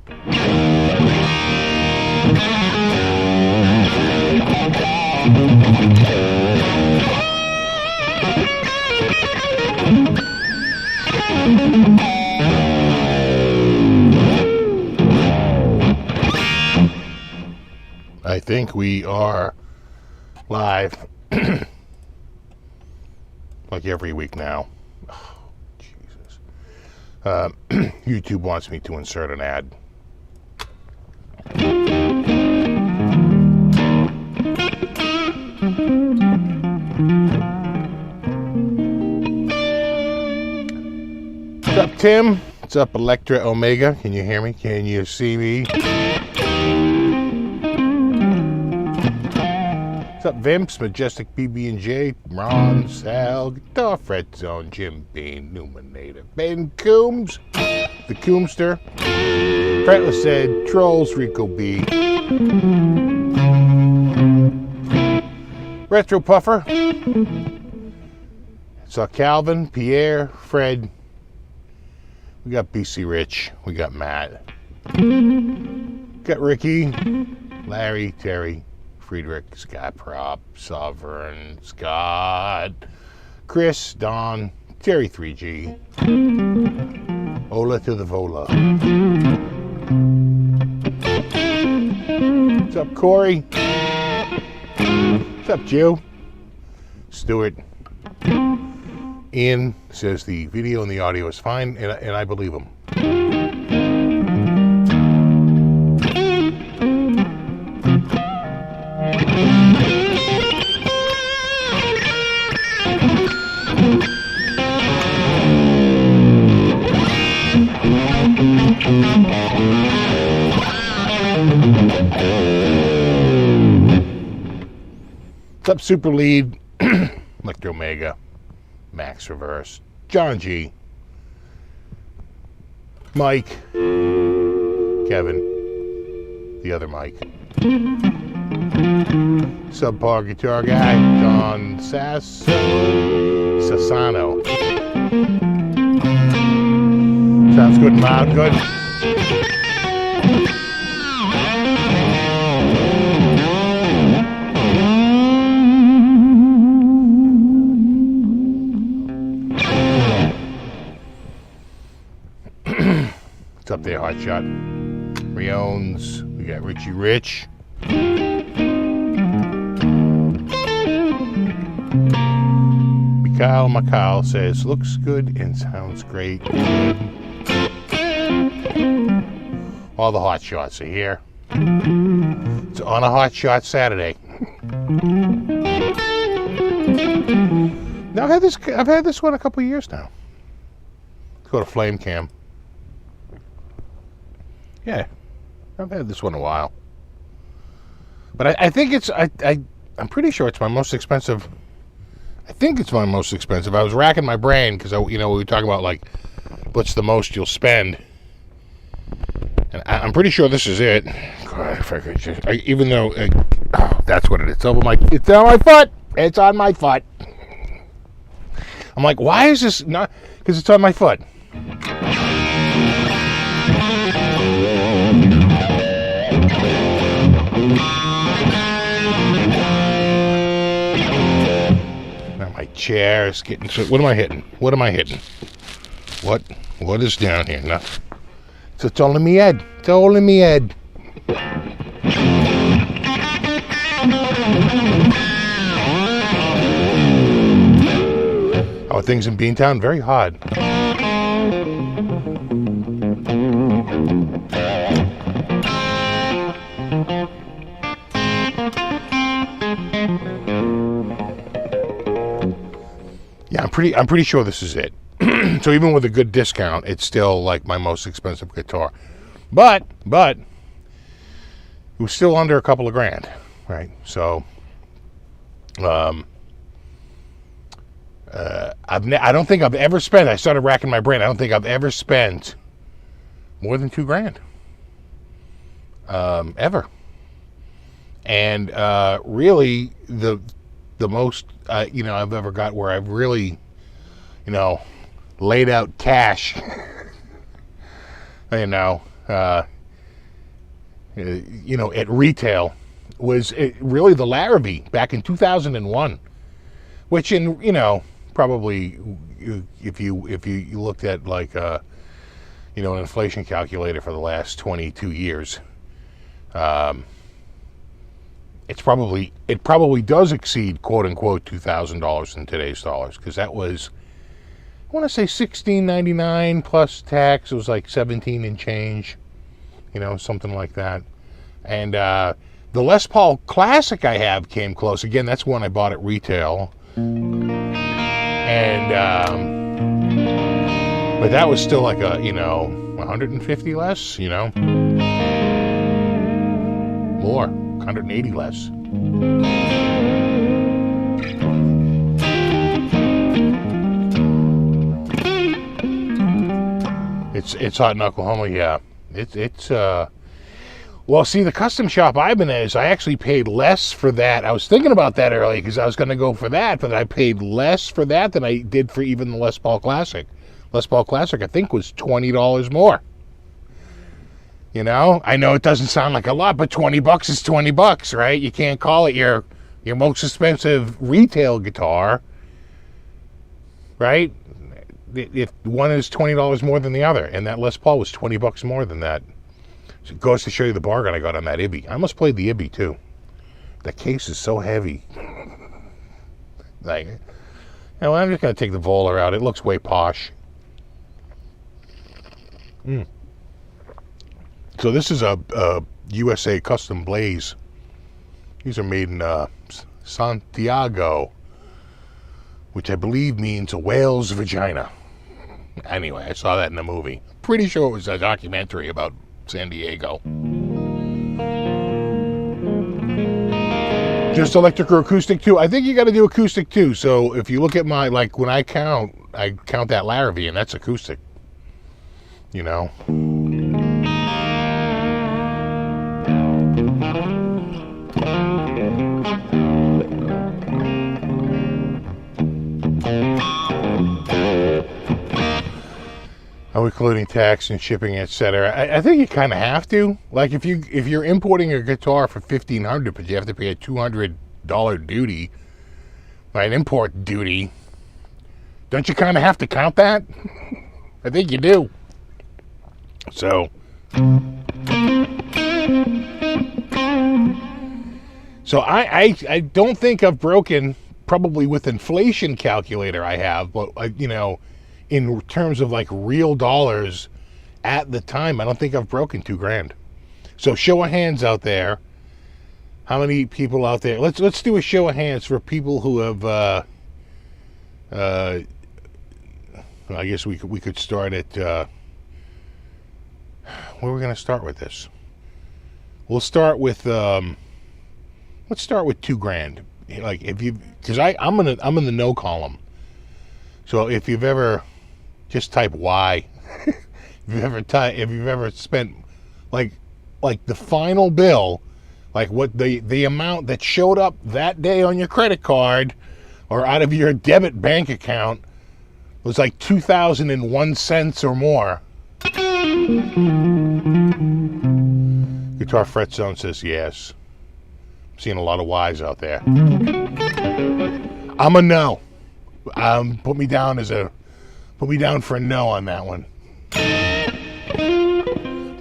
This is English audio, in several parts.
I think we are live like every week now. Oh, Jesus. YouTube wants me to insert an ad. What's up, Tim? What's up, Electra Omega? Can you hear me? Can you see me? What's up, Vimps, Majestic BB&J, Ron, Sal, Guitar Fret Zone, Jim Bean, Numinator, Ben Coombs, the Coomster, Fretless said, Trolls, Rico B, Retro Puffer, saw Calvin, Pierre, Fred, we got BC Rich, we got Matt, got Ricky, Larry, Terry, Friedrich, Scott Prop, Sovereign, Scott, Chris, Don, Terry 3G, Ola to the Vola. What's up, Corey? What's up, Joe? Stuart. Ian says the video and the audio is fine, and I believe him. What's up, Super Lead, Electro Mega, Max Reverse, John G, Mike, Kevin, the other Mike, Subpar Guitar Guy, Don Sassano. Sounds good and loud, good. What's up there, Hotshot? Riones, we got Richie Rich. Mikhail says, looks good and sounds great. All the hot shots are here. It's on a Hot Shot Saturday. Now I've had this one a couple of years now. Let's go to Flame Cam. Yeah, I've had this one a while. But I think it's I'm pretty sure it's my most expensive. I think it's my most expensive. I was racking my brain because we were talking about like what's the most you'll spend, and I'm pretty sure this is it. God, if I could just, even though that's what it is. It's on my foot. It's on my foot. I'm like, why is this not? Because it's on my foot. My chair is getting. So what am I hitting? What am I hitting? What is down here? No. So it's all in me head. It's all in me head. How are things in Beantown? Very hard. Yeah, I'm pretty sure this is it. So even with a good discount, it's still like my most expensive guitar. But it was still under a couple of grand, right? So I don't think I've ever spent. I started racking my brain. I don't think I've ever spent more than $2,000 ever. And really the most I've ever got where I've really laid out cash at retail was really the Larrabee back in 2001, which probably if you looked at like an inflation calculator for the last 22 years, it probably does exceed quote unquote $2,000 in today's dollars, because that was, I want to say $16.99 plus tax. It was like 17 and change, something like that. And the Les Paul Classic I have came close. Again, that's one I bought at retail. And but that was still like a 150 less, more, 180 less. It's hot in Oklahoma, yeah. Well, see, the custom shop I've been at, I actually paid less for that. I was thinking about that earlier because I was going to go for that, but I paid less for that than I did for even the Les Paul Classic. Les Paul Classic, I think, was $20 more. I know it doesn't sound like a lot, but $20 is $20, right? You can't call it your most expensive retail guitar, right? If one is $20 more than the other, and that Les Paul was $20 more than that. So it goes to show you the bargain I got on that Ibby. I almost played the Ibby too. The case is so heavy. I'm just gonna take the Volar out. It looks way posh. So this is a USA custom blaze. These are made in Santiago, which I believe means a whale's vagina. Anyway, I saw that in a movie. Pretty sure it was a documentary about San Diego. Just electric or acoustic too? I think you got to do acoustic too. So if you look at my, when I count that Larrabee, and that's acoustic. Including tax and shipping, etc. I think you kind of have to. Like if you're importing a guitar for $1,500, but you have to pay a $200 duty, right? Import duty. Don't you kind of have to count that? I think you do. So I don't think I've broken, probably with inflation calculator I have, but in terms of like real dollars at the time, I don't think I've broken $2,000. So show of hands out there. How many people out there? Let's do a show of hands for people who have. I guess we could start at. Where are we going to start with this? We'll start with. Let's start with $2,000. Like because I'm in the no column. So if you've ever. Just type Y. if you've ever spent like the final bill, like what the amount that showed up that day on your credit card or out of your debit bank account was like 2,001 cents or more. Guitar Fret Zone says yes. I'm seeing a lot of Y's out there. I'm a no. Put me down for a no on that one. I've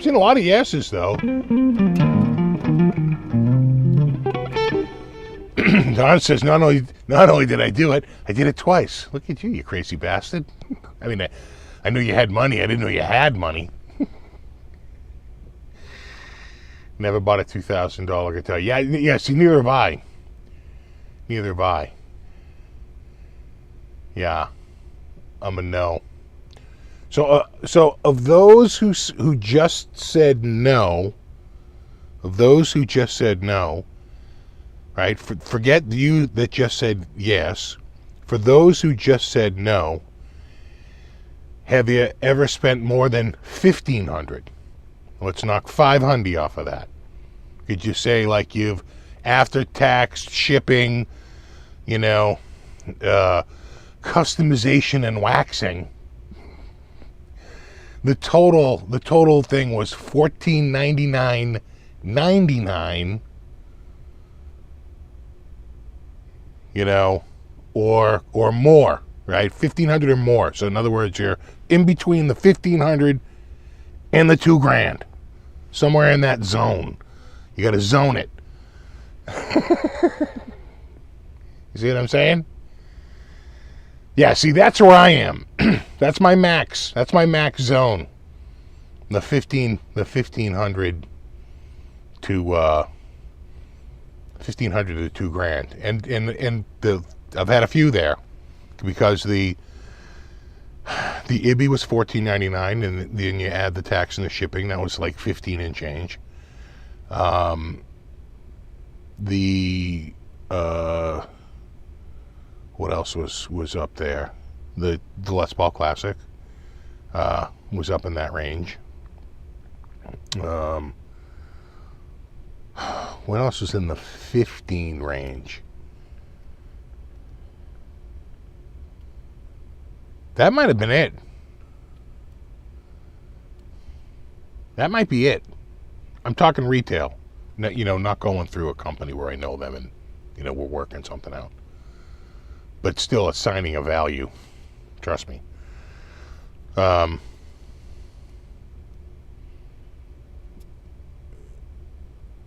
seen a lot of yeses, though. Don says, not only did I do it, I did it twice. Look at you crazy bastard. I mean, I knew you had money. I didn't know you had money. Never bought a $2,000 guitar. Yeah, see, neither have I. Yeah. I'm a no. So of those who just said no, right? Forget you that just said yes. For those who just said no, have you ever spent more than $1,500? Let's knock $500 off of that. Could you say like you've after tax, shipping, customization and waxing, the total thing was $1,499 $1,499, you know, or more, right? $1,500 or more. So in other words, you're in between the $1,500 and the $2,000, somewhere in that zone. You got to zone it. You see what I'm saying? Yeah, see, that's where I am. That's my max. That's my max zone. The 1,500 to $1,500 to $2,000, and I've had a few there, because the IBI was $14.99, and then you add the tax and the shipping, that was like 15 and change. What else was up there? The Les Paul Classic was up in that range. What else was in the 15 range? That might have been it. That might be it. I'm talking retail. You know, not going through a company where I know them and, you know, we're working something out. But still assigning a value. Trust me.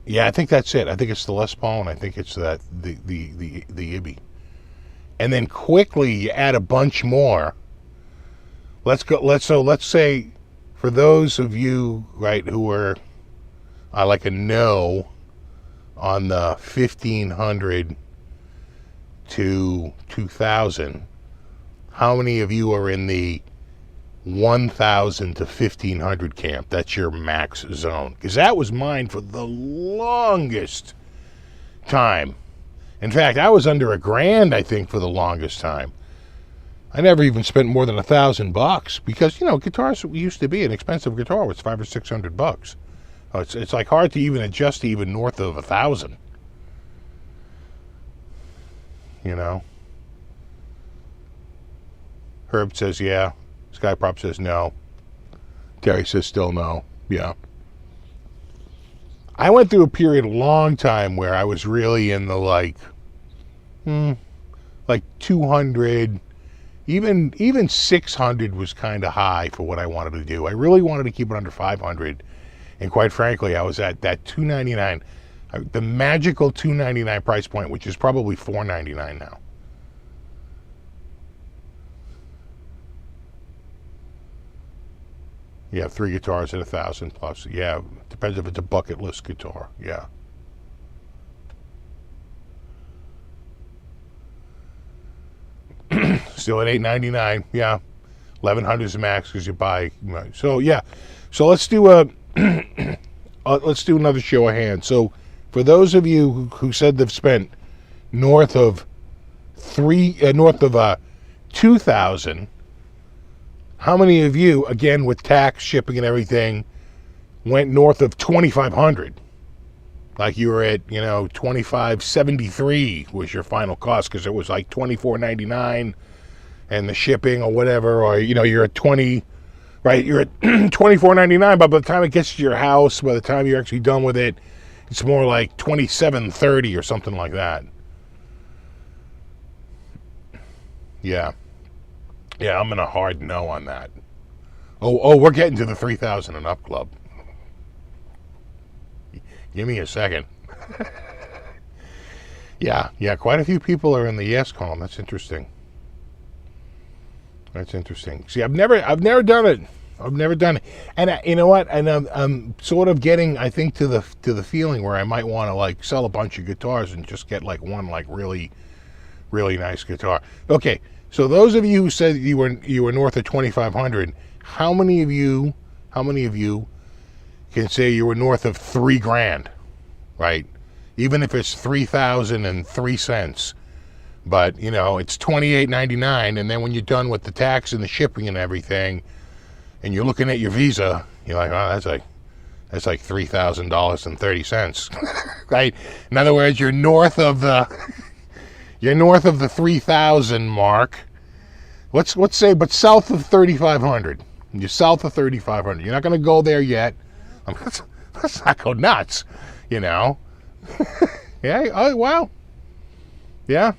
Yeah, I think that's it. I think it's the Les Paul, and I think it's the IBI. And then quickly you add a bunch more. Let's say, for those of you, right, who are like a no on the 1,500 to 2,000, how many of you are in the 1,000 to 1,500 camp? That's your max zone. Because that was mine for the longest time. In fact, I was under $1,000, I think, for the longest time. I never even spent more than $1,000, because, you know, guitars used to be an expensive guitar was $500 or $600. It's like hard to even adjust to even north of 1,000. You know. Herb says yeah. Skyprop says no. Terry says still no. Yeah. I went through a period a long time where I was really in the like 200, even 600 was kind of high for what I wanted to do. I really wanted to keep it under 500, and quite frankly, I was at that $299, the magical $299 price point, which is probably $499 now. You have 3 guitars at 1,000 plus. Yeah, depends if it's a bucket list guitar. Yeah. Still at $899. Yeah, 1,100 is the max because you buy. So yeah, so let's do let's do another show of hands. So for those of you who said they've spent north of 2,000. How many of you, again with tax, shipping, and everything, went north of 2,500? Like you were at, you know, 2,573 was your final cost, because it was like $24.99 and the shipping or whatever, or, you know, you're at 20, right? You're at $24.99, but by the time it gets to your house, by the time you're actually done with it, it's more like $27.30 or something like that. Yeah. Yeah, I'm in a hard no on that. Oh, we're getting to the 3,000 and up club. Give me a second. Yeah, quite a few people are in the yes column. That's interesting. See, I've never done it. And you know what? And I'm sort of getting, I think, to the feeling where I might want to like sell a bunch of guitars and just get like one like really, really nice guitar. Okay. So those of you who said you were north of 2,500, how many of you can say you were north of $3,000, right? Even if it's 3,003 cents, but you know it's $28.99, and then when you're done with the tax and the shipping and everything, and you're looking at your Visa, you're like, oh, that's like $3,000.30, right? In other words, you're north of the 3,000 mark. Let's say, but south of 3,500. You're south of 3,500. You're not going to go there yet. let's not go nuts, you know. Yeah. Oh wow. Yeah.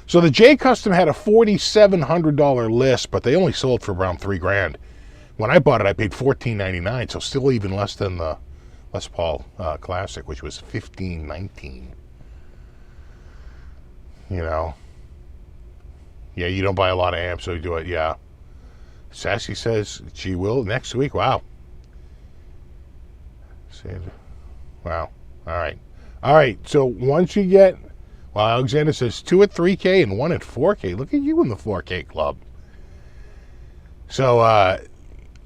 So the J Custom had a $4,700 list, but they only sold for around $3,000. When I bought it, I paid $14.99, so still even less than the Les Paul Classic, which was $15.19. You know. Yeah, you don't buy a lot of amps, so you do it. Yeah. Sassy says she will next week. Wow. Wow. All right. All right. So once you get, well, Alexander says 2 at 3K and 1 at 4K. Look at you in the 4K club. So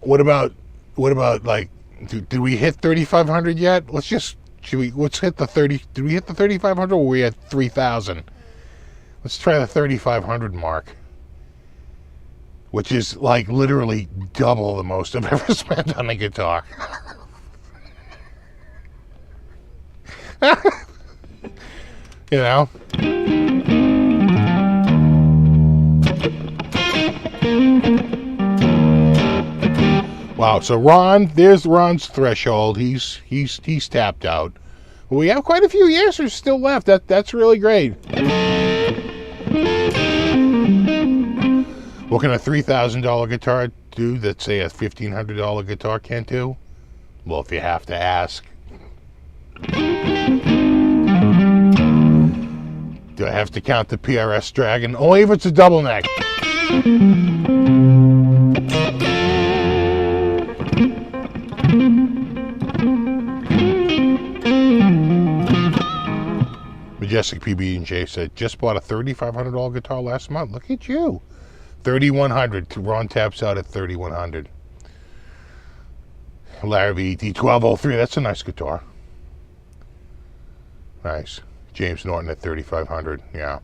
what about like, did we hit 3,500 yet? Let's hit the 30. Did we hit the 3,500 or were we at 3,000? Let's try the 3,500 mark, which is like literally double the most I've ever spent on a guitar. You know? Wow, so Ron, there's Ron's threshold. He's tapped out. We have quite a few years still left. That's really great. What can a $3,000 guitar do that, say, a $1,500 guitar can't do? Well, if you have to ask. Do I have to count the PRS Dragon? Only if it's a double neck. Majestic PB&J said, just bought a $3,500 guitar last month. Look at you. 3,100. Ron taps out at 3,100. Larry D1203. That's a nice guitar. Nice. James Norton at 3,500. Yeah.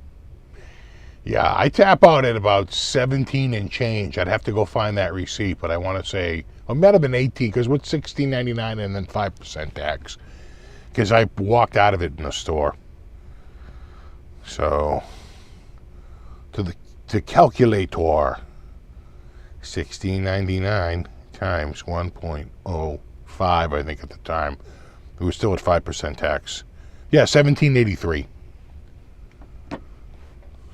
Yeah, I tap out at about 17 and change. I'd have to go find that receipt, but I want to say, it might have been 18, because with $16.99 and then 5% tax. Because I walked out of it in the store. So, to calculator, $16.99 times 1.05, I think at the time. It was still at 5% tax. Yeah, $17.83.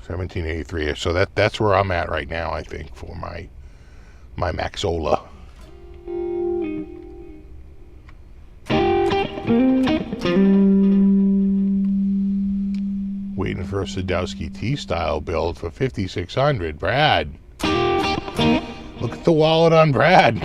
$17.83. So that's where I'm at right now, I think, for my Maxola. Waiting for a Sadowski T-style build for $5,600. Brad. Look at the wallet on Brad.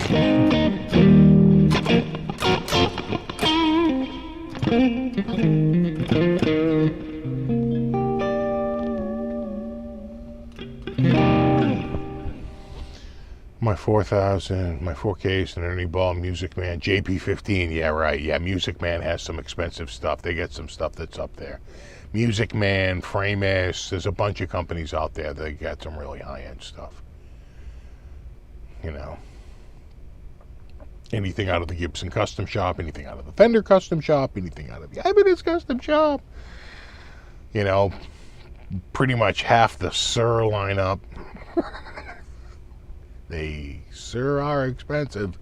My 4,000, my 4Ks and Ernie Ball, Music Man, JP15. Yeah, right. Yeah, Music Man has some expensive stuff. They get some stuff that's up there. Music Man, Framus, there's a bunch of companies out there that got some really high-end stuff. You know. Anything out of the Gibson Custom Shop, anything out of the Fender Custom Shop, anything out of the Ibanez Custom Shop. You know, pretty much half the Sir lineup. They sure are expensive.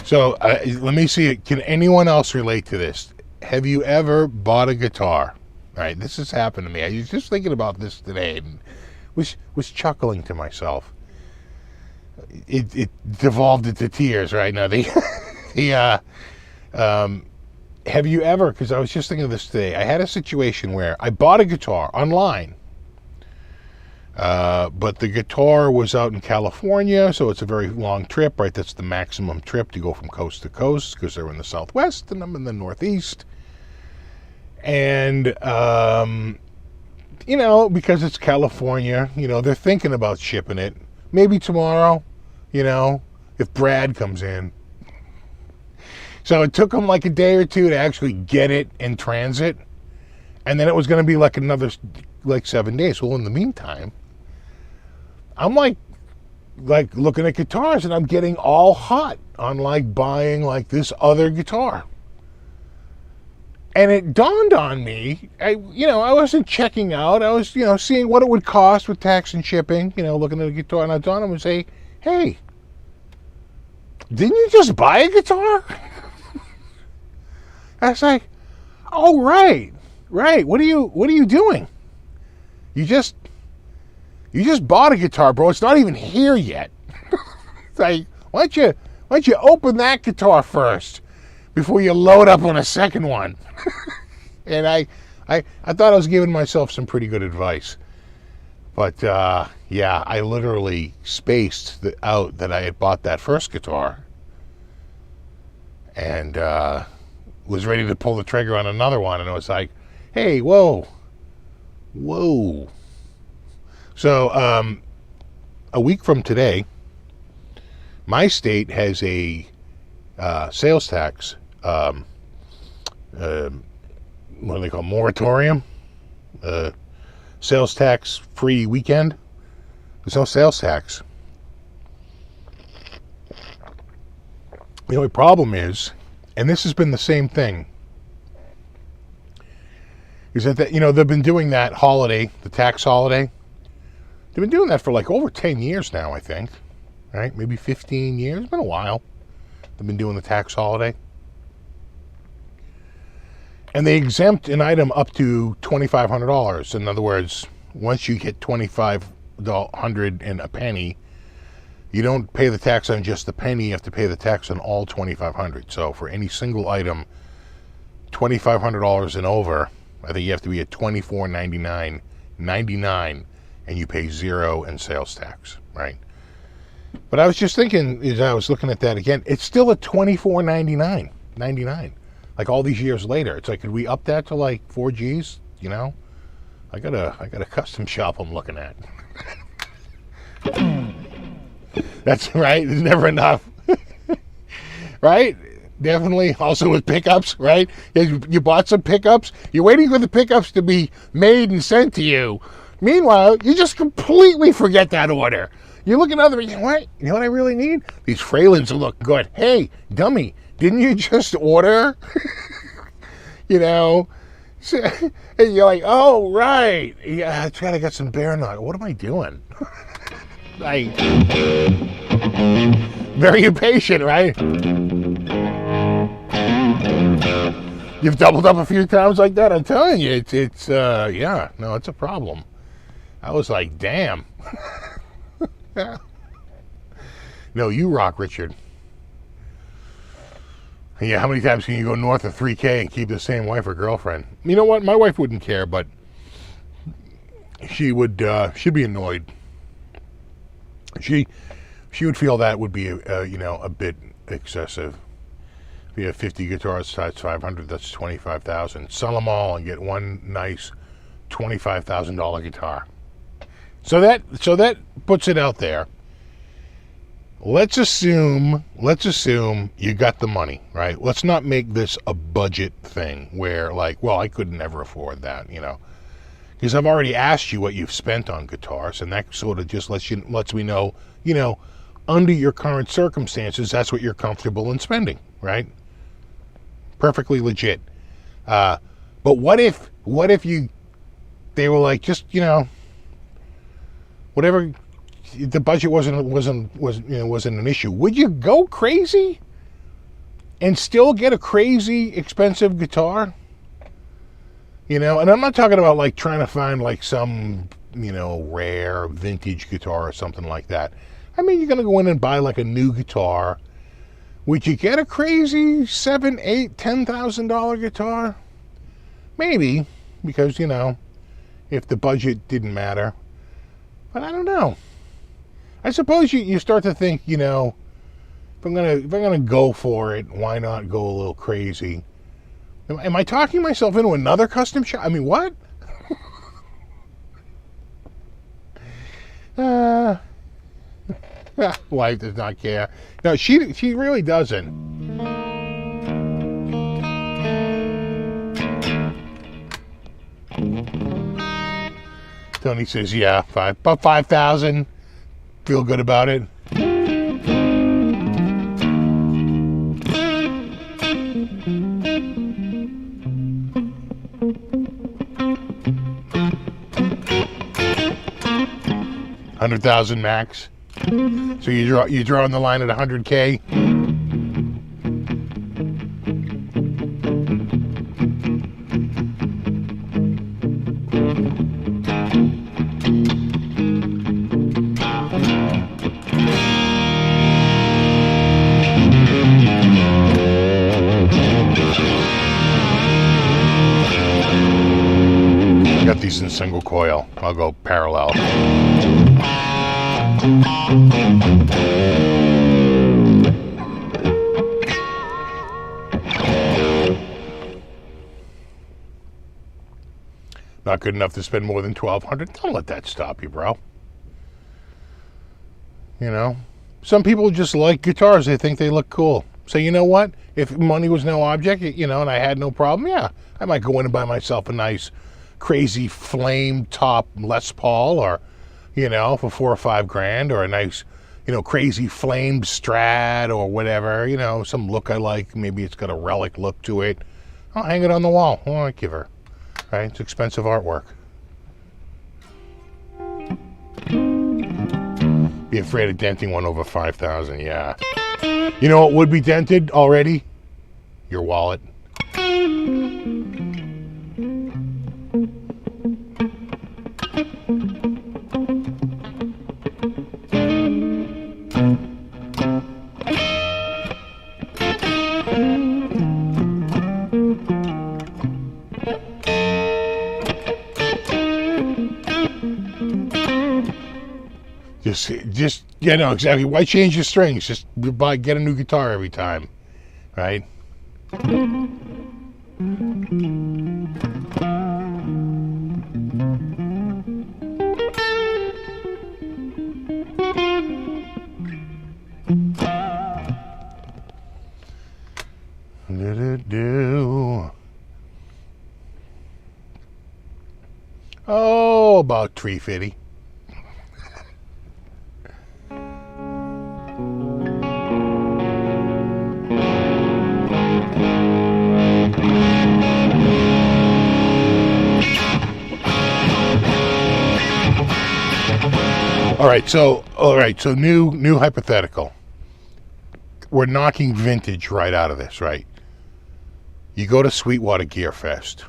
So let me see. Can anyone else relate to this? Have you ever bought a guitar? All right, this has happened to me. I was just thinking about this today and was chuckling to myself. It devolved into tears right now. Have you ever, because I was just thinking of this today, I had a situation where I bought a guitar online, but the guitar was out in California, so it's a very long trip, right? That's the maximum trip to go from coast to coast, because they're in the Southwest and I'm in the Northeast. And, you know, because it's California, you know, they're thinking about shipping it. Maybe tomorrow, you know, if Brad comes in. So it took them like a day or two to actually get it in transit. And then it was going to be like another, like 7 days. Well, in the meantime, I'm like looking at guitars and I'm getting all hot on like buying like this other guitar. And it dawned on me, I wasn't checking out. I was, seeing what it would cost with tax and shipping, looking at a guitar. And I dawned on me and say, hey, didn't you just buy a guitar? I was like, oh, right. What are you doing? You just bought a guitar, bro. It's not even here yet. It's like, why don't you open that guitar first before you load up on a second one? And I thought I was giving myself some pretty good advice. But yeah, I literally spaced out that I had bought that first guitar and was ready to pull the trigger on another one. And I was like, hey, whoa. So a week from today, my state has a sales tax, what do they call it? Moratorium? Sales tax free weekend. There's no sales tax. The only problem is, and this has been the same thing, is that they've been doing that holiday, the tax holiday. They've been doing that for like over 10 years now, I think. Right? Maybe 15 years. It's been a while. They've been doing the tax holiday. And they exempt an item up to $2,500. In other words, once you hit $2,500 and a penny, you don't pay the tax on just the penny. You have to pay the tax on all $2,500. So for any single item, $2,500 and over, I think you have to be at $24.99, and you pay $0 in sales tax, right? But I was just thinking, as I was looking at that again, it's still at $24.99, like all these years later. It's like, could we up that to like 4 Gs? I got a custom shop I'm looking at. That's right. There's never enough, right? Definitely. Also with pickups, right? You bought some pickups. You're waiting for the pickups to be made and sent to you. Meanwhile, you just completely forget that order. You look at other, you know what I really need? These Fralins look good. Hey, dummy, didn't you just order? So, and you're like, oh, right. Yeah, I gotta get some bear nut. What am I doing? Like, very impatient, right? You've doubled up a few times like that. I'm telling you, it's a problem. I was like, damn. No, you rock, Richard. Yeah, how many times can you go north of 3K and keep the same wife or girlfriend? You know what? My wife wouldn't care, but she'd be annoyed. She would feel that would be a bit excessive. If you have 50 guitars times 500, that's 25,000. Sell them all and get one nice $25,000 guitar. So that puts it out there. Let's assume you got the money, right? Let's not make this a budget thing where like, well, I could never afford that, because I've already asked you what you've spent on guitars, and that sort of just lets me know, under your current circumstances, that's what you're comfortable in spending, right? Perfectly legit. But what if they were like, just whatever, the budget wasn't an issue. Would you go crazy and still get a crazy expensive guitar? And I'm not talking about like trying to find like some, rare vintage guitar or something like that. I mean, you're going to go in and buy like a new guitar. Would you get a crazy $7,000, $8,000, $10,000 guitar? Maybe, because, if the budget didn't matter. But I don't know. I suppose you start to think, if I'm gonna go for it, why not go a little crazy? Am I talking myself into another custom shop? I mean, what? Wife does not care. No, she really doesn't. Tony says, yeah, about 5,000. Feel good about it. 100,000 max. So you drawing the line at 100K. Got these in single coil. I'll go parallel. Not good enough to spend more than $1,200. Don't let that stop you, bro. You know, some people just like guitars. They think they look cool. So you know what? If money was no object, you know, and I had no problem, yeah, I might go in and buy myself a nice crazy flame top Les Paul, or, you know, for $4 or $5 grand, or a nice, you know, crazy flame Strat or whatever, you know, some look I like. Maybe it's got a relic look to it. I'll hang it on the wall. What do I give her? Right? It's expensive artwork. Be afraid of denting one over 5,000. Yeah. You know what would be dented already? Your wallet. Just you know, exactly. Why change your strings? Just get a new guitar every time, right? Oh, about $350. All right, so new hypothetical. We're knocking vintage right out of this, right? You go to Sweetwater Gear Fest,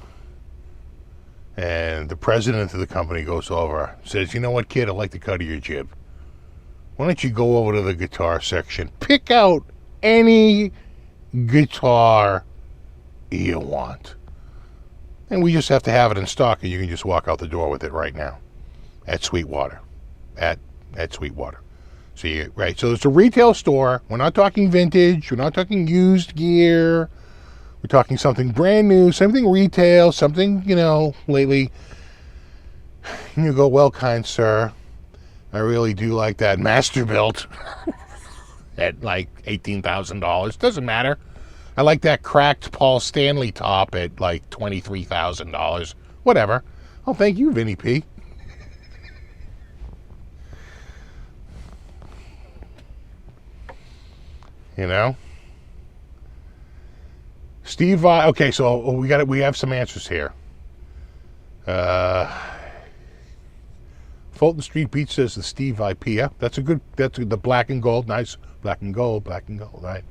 and the president of the company goes over, says, you know what, kid, I like the cut of your jib. Why don't you go over to the guitar section, pick out any guitar you want, and we just have to have it in stock, and you can just walk out the door with it right now at Sweetwater. At Sweetwater. So so it's a retail store. We're not talking vintage. We're not talking used gear. We're talking something brand new, something retail, something, you know, lately. And you go, well, kind sir, I really do like that Masterbuilt at like $18,000. Doesn't matter. I like that cracked Paul Stanley top at like $23,000. Whatever. Oh, thank you, Vinny P. You know, Steve Vai. Okay, so we have some answers here. Fulton Street Beach says the Steve Vai Pia. That's the black and gold. Nice black and gold, right?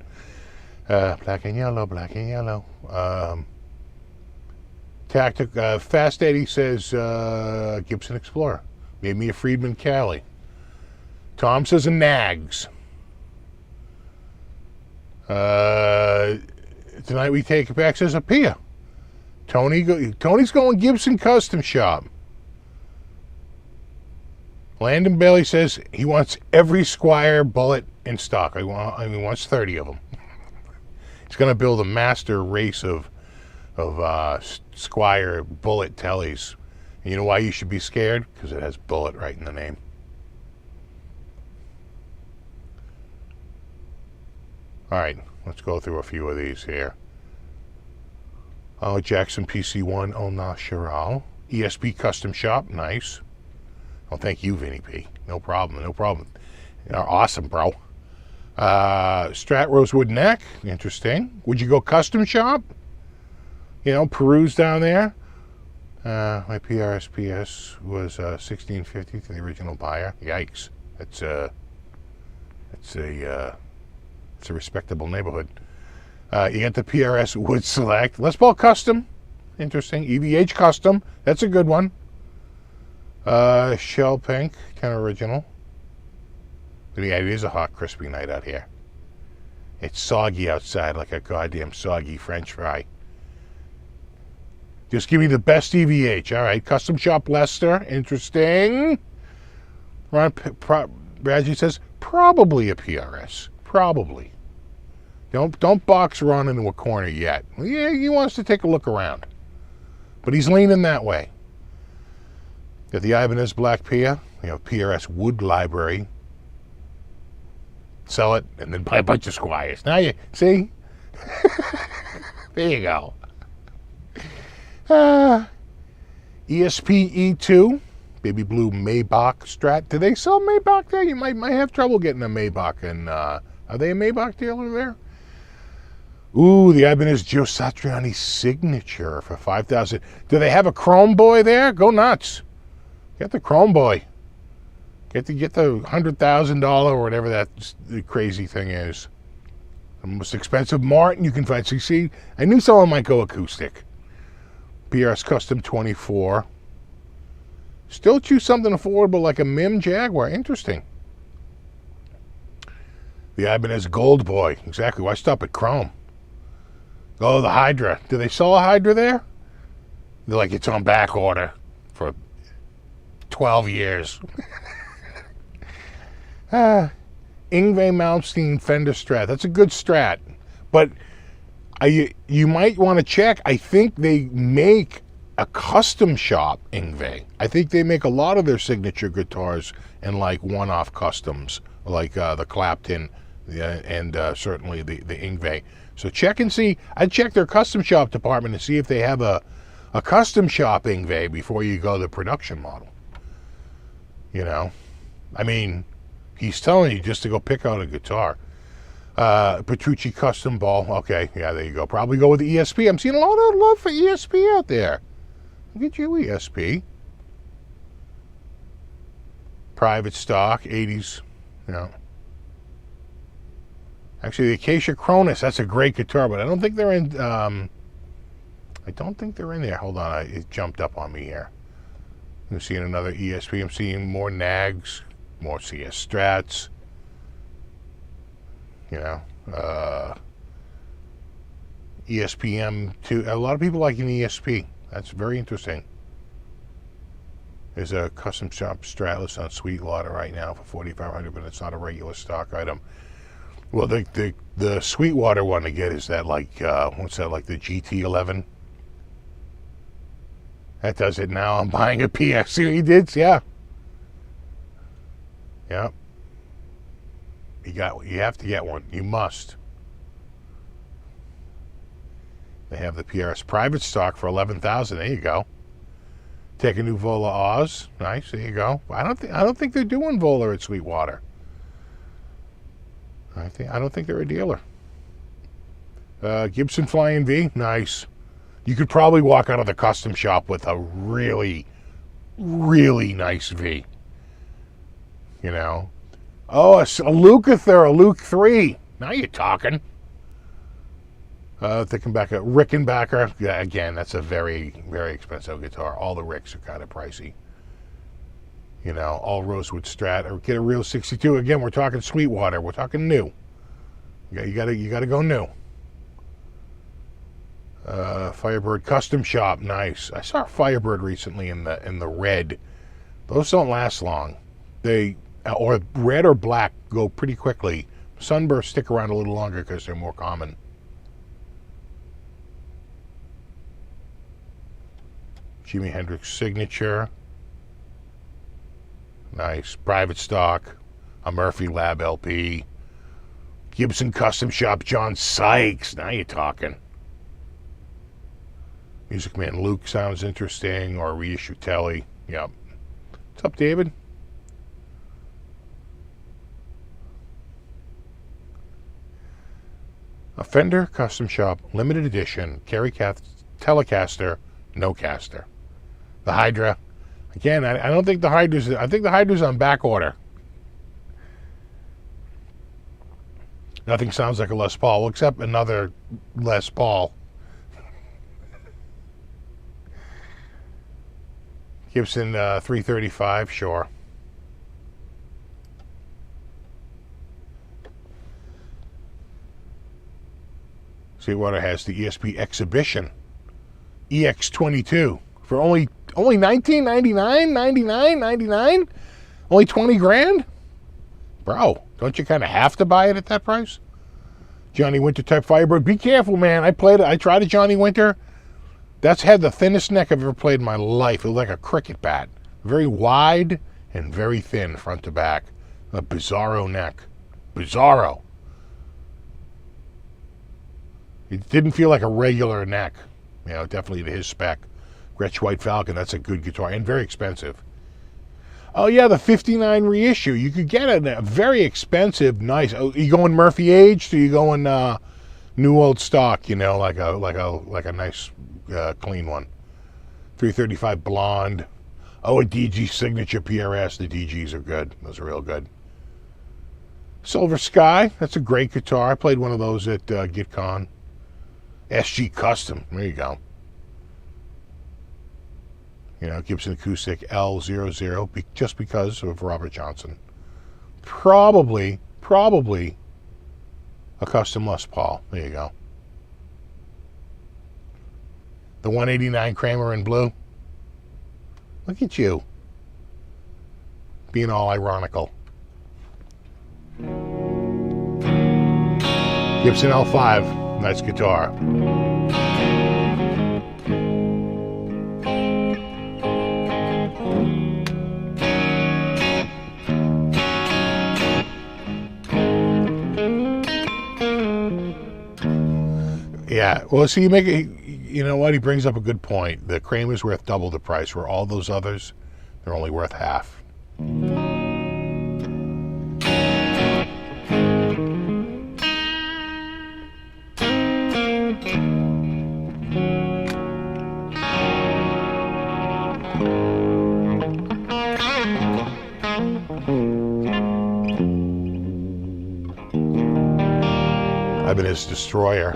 Black and yellow. Fast Eddie says Gibson Explorer. Made me a Friedman Cali. Tom says a Nags. Tonight we take it back, says a Pia. Tony's going Gibson Custom Shop. Landon Bailey says he wants every Squire bullet in stock. He wants 30 of them. He's going to build a master race of Squire bullet tellies. And you know why you should be scared? Because it has bullet right in the name. All right, let's go through a few of these here. Oh, Jackson PC1 Au Natural. ESP Custom Shop, nice. Oh, thank you, Vinny P. No problem. You're awesome, bro. Strat Rosewood Neck, interesting. Would you go custom shop? You know, peruse down there. My PRSPS was $16.50 to the original buyer. Yikes! It's a respectable neighborhood. You get the PRS Wood Select Les Paul Custom. Interesting. EVH Custom. That's a good one. Shell Pink, kind of original. But yeah, it is a hot, crispy night out here. It's soggy outside, like a goddamn soggy French fry. Just give me the best EVH. All right, Custom Shop Leicester. Interesting. Ron Bradley says probably a PRS. Probably. Don't box Ron into a corner yet. Yeah, he wants to take a look around, but he's leaning that way. Got the Ibanez Black Pia. We have PRS Wood Library. Sell it and then buy a bunch of Squires. Now you see. There you go. ESP E2, baby blue Maybach Strat. Do they sell Maybach there? You might have trouble getting a Maybach. And are they a Maybach dealer there? Ooh, the Ibanez Joe Satriani Signature for $5,000. Do they have a Chrome Boy there? Go nuts. Get the Chrome Boy. Get the $100,000 or whatever that crazy thing is. The most expensive Martin you can find. So you see, I knew someone might go acoustic. PRS Custom 24. Still choose something affordable like a MIM Jaguar. Interesting. The Ibanez Gold Boy. Exactly. Why stop at Chrome? Oh, the Hydra. Do they sell a Hydra there? They're like, it's on back order for 12 years. Ingve Malmsteen Fender Strat. That's a good Strat. But you might want to check. I think they make a custom shop Ingve. I think they make a lot of their signature guitars in like one-off customs, like the Clapton and certainly the Ingve. So check and see. I'd check their custom shop department and see if they have a custom shop Ingve before you go the production model. You know, I mean, he's telling you just to go pick out a guitar. Petrucci Custom Ball. Okay, yeah, there you go. Probably go with the ESP. I'm seeing a lot of love for ESP out there. Look at you, ESP. Private stock, 80s. You know. Actually, the Acacia Cronus, that's a great guitar, but I don't think they're in. I don't think they're in there. Hold on, it jumped up on me here. I'm seeing another ESP. I'm seeing more Nags, more CS Strats. You know, ESPM2. A lot of people like an ESP. That's very interesting. There's a custom shop Stratless on Sweetwater right now for $4,500, but it's not a regular stock item. Well, the Sweetwater one to get is that like what's that, like the GT11? That does it now. I'm buying a PS. See what he did? Yeah. Yeah. You have to get one. You must. They have the PRS private stock for $11,000. There you go. Take a new Vola Oz. Nice. There you go. I don't think they're doing Vola at Sweetwater. I don't think they're a dealer. Gibson Flying V. Nice. You could probably walk out of the custom shop with a really, really nice V. You know. Oh, a Lukather, a Luke 3. Now you're talking. Thinking back at Rickenbacker. Yeah, again, that's a very, very expensive guitar. All the Ricks are kind of pricey. You know, all Rosewood Strat. Or get a real 62. Again, we're talking Sweetwater. We're talking new. You gotta go new. Firebird Custom Shop. Nice. I saw a Firebird recently in the red. Those don't last long. They or red or black go pretty quickly. Sunbursts stick around a little longer because they're more common. Jimi Hendrix Signature. Nice. Private stock. A Murphy Lab LP. Gibson Custom Shop John Sykes. Now you're talking. Music Man Luke sounds interesting. Or reissue Telly. Yep. What's up, David? A Fender Custom Shop Limited Edition Telecaster, no caster. The Hydra. Again, I don't think the Hydra's... I think the Hydra's on back order. Nothing sounds like a Les Paul, except another Les Paul. Gibson 335, sure. Sweetwater has the ESP Exhibition EX22 for only $19.99, $99.99, only 20 grand. Bro, don't you kind of have to buy it at that price? Johnny Winter type Firebird. Be careful, man. I tried a Johnny Winter. That's had the thinnest neck I've ever played in my life. It was like a cricket bat. Very wide and very thin front to back. A bizarro neck. Bizarro. It didn't feel like a regular neck. You know, definitely to his spec. Gretsch White Falcon, that's a good guitar and very expensive. Oh yeah, the 59 reissue. You could get a very expensive, nice. Oh, you going Murphy aged, or you going new old stock? You know, like a nice clean one. 335 blonde. Oh, a DG signature PRS. The DGs are good. Those are real good. Silver Sky. That's a great guitar. I played one of those at GitCon. SG Custom. There you go. You know, Gibson Acoustic L00, just because of Robert Johnson. Probably a custom Les Paul. There you go. The 189 Kramer in blue. Look at you. Being all ironical. Gibson L5. Nice guitar. Yeah, well, see, you know what? He brings up a good point. The Kramer's worth double the price, where all those others, they're only worth half. Ibanez Destroyer.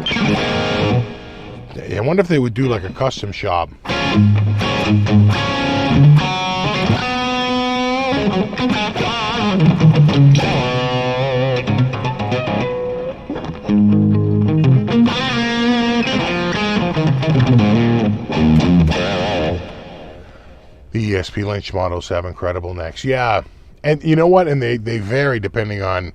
I wonder if they would do like a custom shop. The ESP Lynch models have incredible necks. Yeah. And you know what? And they vary depending on,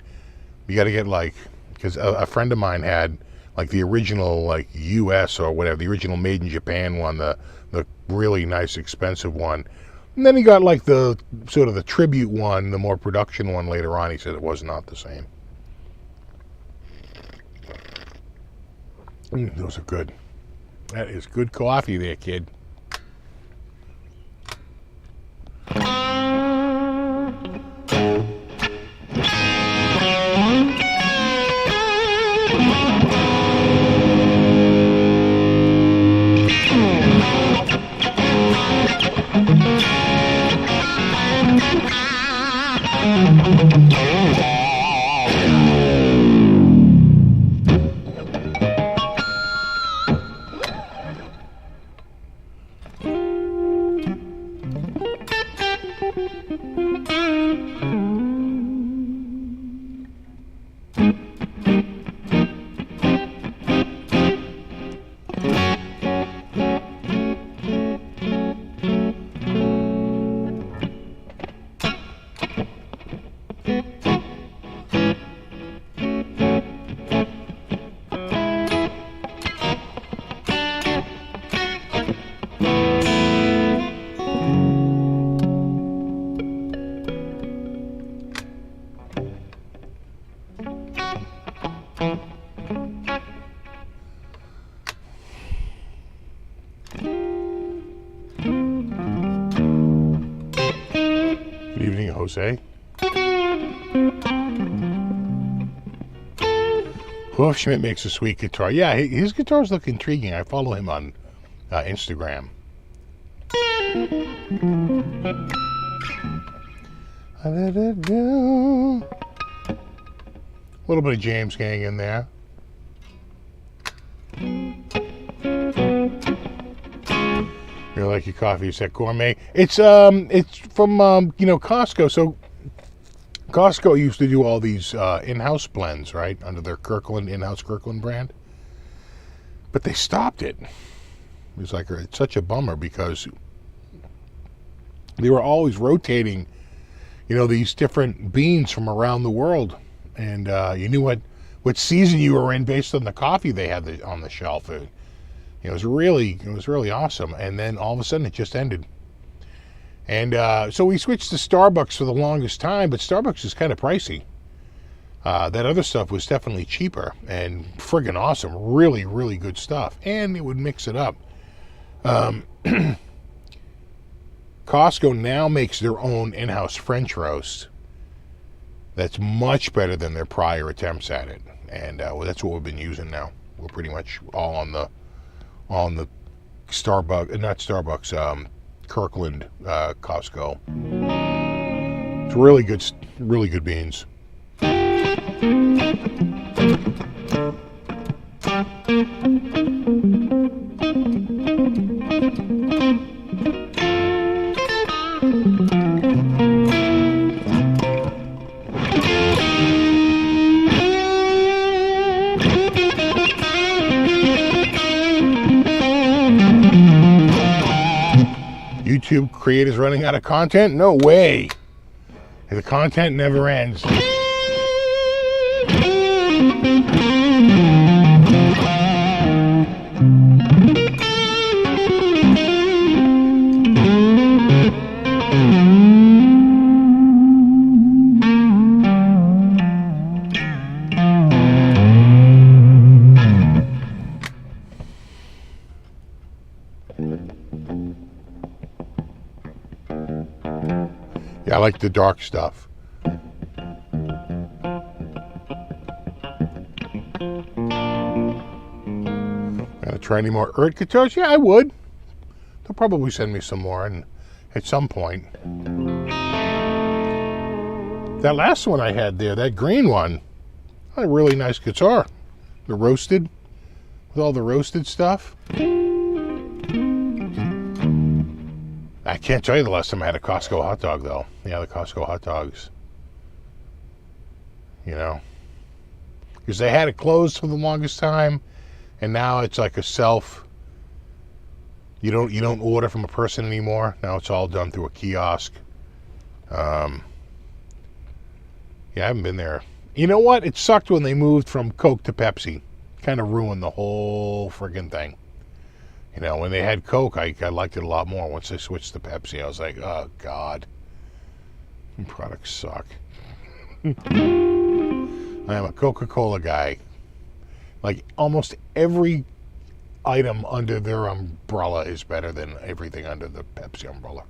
you got to get like, because a friend of mine had like the original like US or whatever, the original made in Japan one, the really nice expensive one. And then he got like the sort of the tribute one, the more production one later on. He said it was not the same. Those are good. That is good coffee there, kid. Jose. Hofschmidt makes a sweet guitar. Yeah, his guitars look intriguing. I follow him on Instagram. A little bit of James Gang in there. You like your coffee? It's that gourmet. It's from Costco. So Costco used to do all these in-house blends, right, under their in-house Kirkland brand. But they stopped it. It's such a bummer because they were always rotating, these different beans from around the world, and you knew what season you were in based on the coffee they had on the shelf. It was really awesome. And then all of a sudden it just ended. And so we switched to Starbucks for the longest time, but Starbucks is kind of pricey. That other stuff was definitely cheaper and friggin' awesome. Really, really good stuff. And it would mix it up. Costco now makes their own in-house French roast that's much better than their prior attempts at it. And that's what we've been using now. We're pretty much all on the Kirkland Costco. It's really good beans. YouTube creators running out of content? No way. The content never ends. Yeah, I like the dark stuff. Gotta try any more Urt Couture? Yeah, I would. They'll probably send me some more at some point. That last one I had there, that green one, a really nice guitar. The roasted, with all the roasted stuff. I can't tell you the last time I had a Costco hot dog, though. Yeah, the Costco hot dogs. Because they had it closed for the longest time, and now it's like a self. You don't order from a person anymore. Now it's all done through a kiosk. Yeah, I haven't been there. You know what? It sucked when they moved from Coke to Pepsi. Kind of ruined the whole friggin' thing. When they had Coke, I liked it a lot more. Once they switched to Pepsi, I was like, oh, God. Products suck. I am a Coca-Cola guy. Like, almost every item under their umbrella is better than everything under the Pepsi umbrella.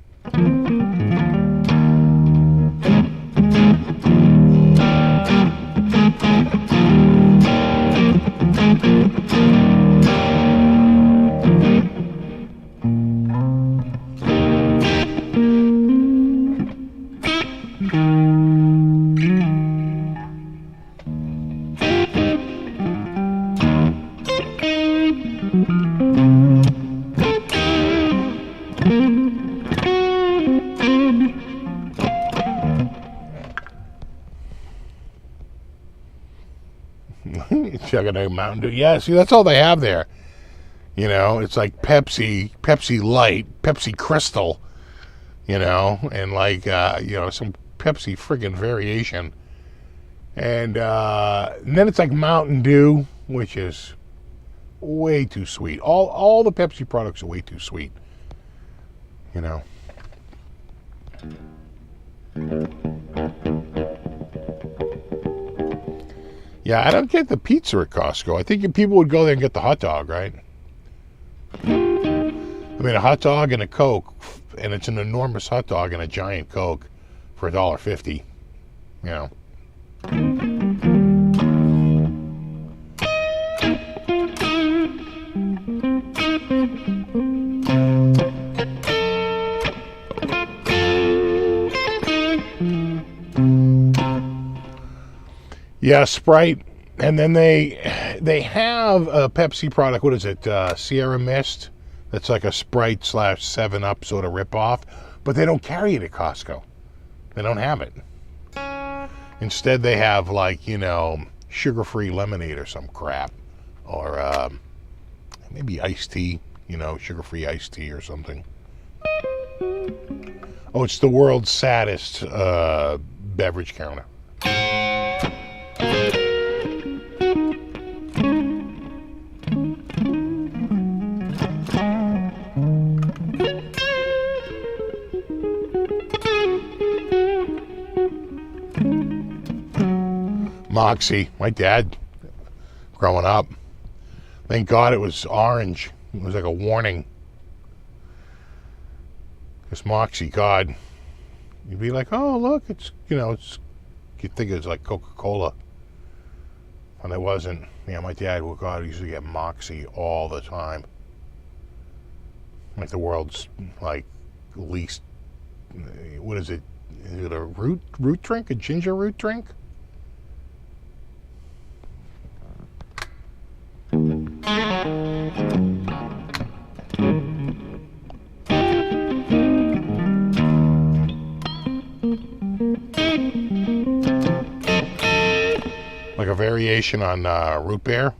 Chugging a Mountain Dew. Yeah, see, that's all they have there. It's like Pepsi Light, Pepsi Crystal, and some Pepsi friggin' variation. And then it's like Mountain Dew, which is way too sweet. All the Pepsi products are way too sweet. Yeah, I don't get the pizza at Costco. I think people would go there and get the hot dog, right? I mean, a hot dog and a Coke, and it's an enormous hot dog and a giant Coke for $1.50. Yeah, Sprite. And then they have a Pepsi product. What is it? Sierra Mist. That's like a Sprite / 7-Up sort of ripoff. But they don't carry it at Costco. They don't have it. Instead, they have like, you know, sugar-free lemonade or some crap. Or maybe iced tea. You know, sugar-free iced tea or something. Oh, it's the world's saddest beverage counter. Moxie, my dad, growing up. Thank God it was orange. It was like a warning. Because Moxie, God, you'd be like, oh, look, it's, you know, it's, you'd think it was like Coca-Cola. And it wasn't. Yeah, my dad, well, God, he used to get Moxie all the time. Like the world's, like, least, what is it? Is it a root drink? A ginger root drink? Like a variation on root beer.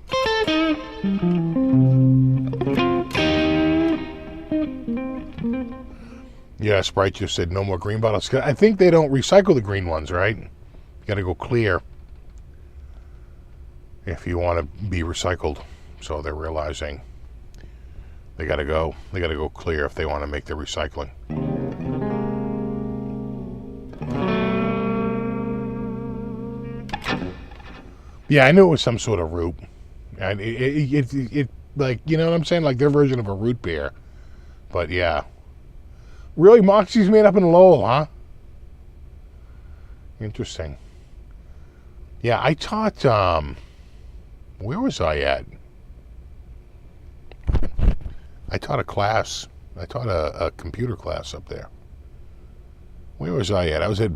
Yeah, Sprite just said no more green bottles. I think they don't recycle the green ones, right? You got to go clear if you want to be recycled. So they're realizing they got to go clear if they want to make the recycling. Yeah, I knew it was some sort of root. And it like, you know what I'm saying? Like their version of a root beer. But yeah. Really, Moxie's made up in Lowell, huh? Interesting. Yeah, I taught, where was I at? I taught a class. I taught a computer class up there. Where was I at? I was at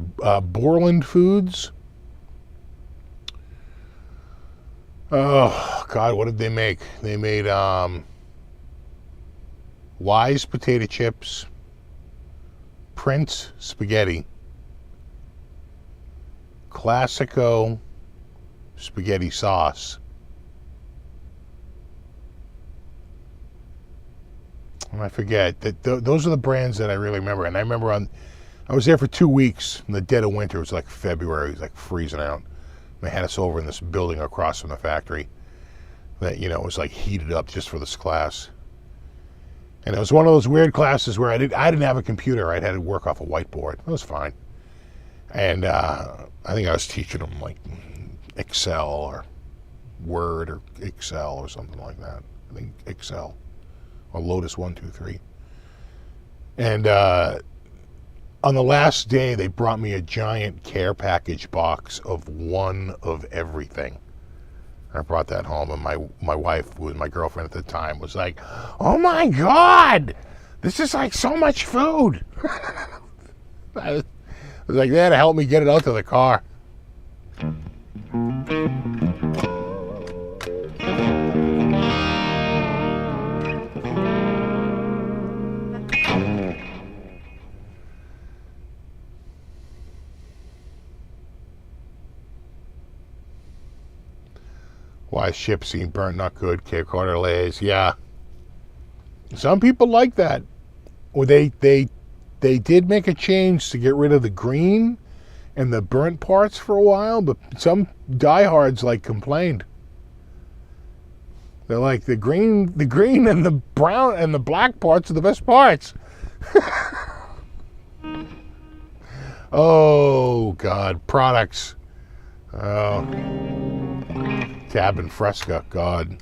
Borland Foods. Oh, God, what did they make? They made Wise potato chips, Prince spaghetti, Classico spaghetti sauce, and I forget that those are the brands that I really remember. And I remember I was there for 2 weeks in the dead of winter. It was like February. It was like freezing out. They had us over in this building across from the factory that, you know, was like heated up just for this class. And it was one of those weird classes where I didn't have a computer. I had to work off a whiteboard. It was fine. And I think I was teaching them like Excel or Word or Excel or something like that. I think Excel or Lotus 1, 2, 3. And on the last day, they brought me a giant care package box of one of everything. I brought that home, and my wife, who was my girlfriend at the time, was like, "Oh my God, this is like so much food." I was like, "They had to help me get it out to the car." Why chips seen burnt, not good. Cape Carter Lays, yeah. Some people like that. Or they did make a change to get rid of the green and the burnt parts for a while, but some diehards like complained. They're like the green and the brown and the black parts are the best parts. Oh God, products. Oh. Tab and Fresca, God.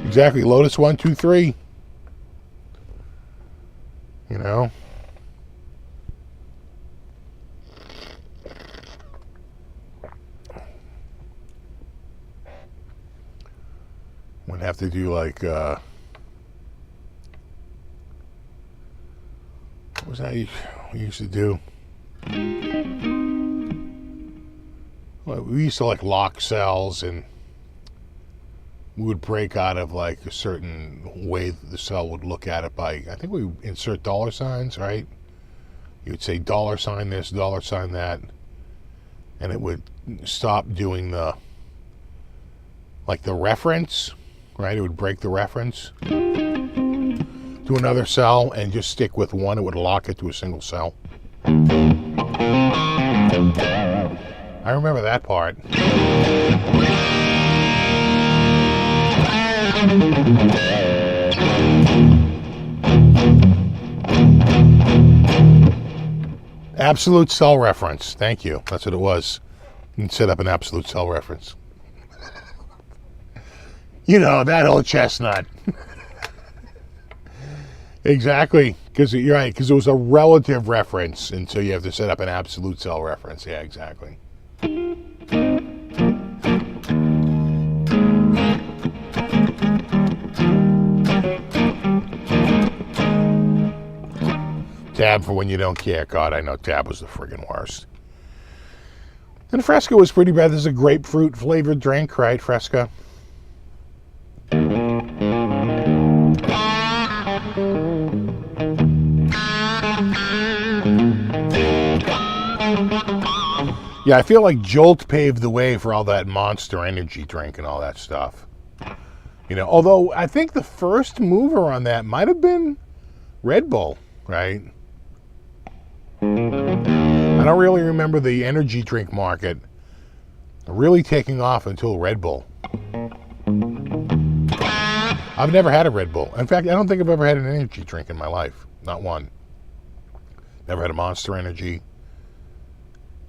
Exactly, Lotus 1, 2, 3. You know? Would have to do like, what was that we used to do? well, we used to like lock cells, and we would break out of like a certain way that the cell would look at it by, I think we insert dollar signs, right? You would say dollar sign this, dollar sign that, and it would stop doing the reference, right? It would break the reference to another cell and just stick with one. It would lock it to a single cell. I remember that part. Absolute cell reference. Thank you. That's what it was. You can set up an absolute cell reference. You know, that old chestnut. Exactly. Because you're right. Because it was a relative reference. And so you have to set up an absolute cell reference. Yeah, exactly. Tab for when you don't care. God, I know Tab was the friggin' worst. And Fresca was pretty bad. This is a grapefruit flavored drink, right, Fresca? Yeah, I feel like Jolt paved the way for all that Monster Energy drink and all that stuff. You know, although I think the first mover on that might have been Red Bull, right? I don't really remember the energy drink market really taking off until Red Bull. I've never had a Red Bull. In fact, I don't think I've ever had an energy drink in my life. Not one. Never had a Monster Energy.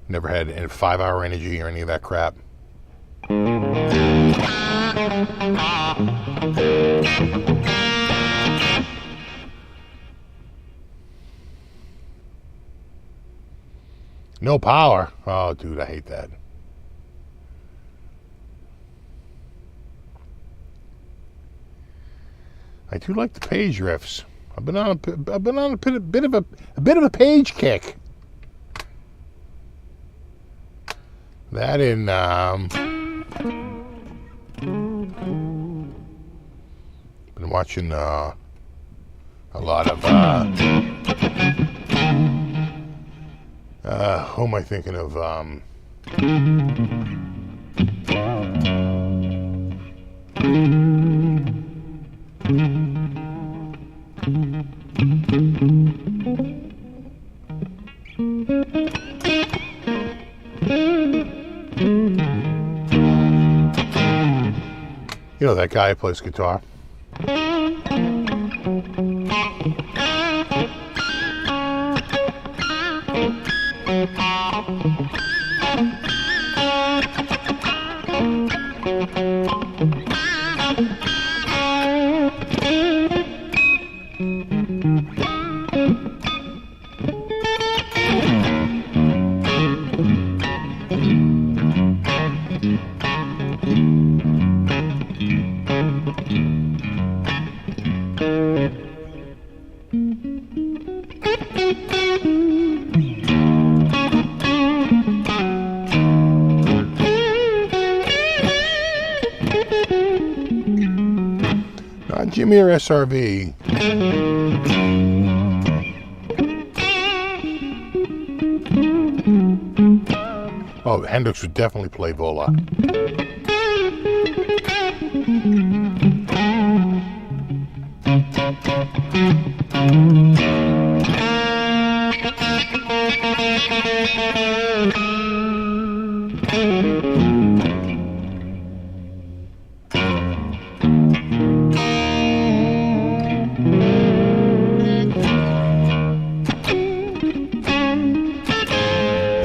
Never had a 5-hour energy or any of that crap. No power. Oh, dude, I hate that. I do like the page riffs. I've been on a bit of a page kick. That in been watching a lot of who am I thinking of? You know that guy who plays guitar? Not Jimmy or SRV. Oh, Hendrix would definitely play Vola.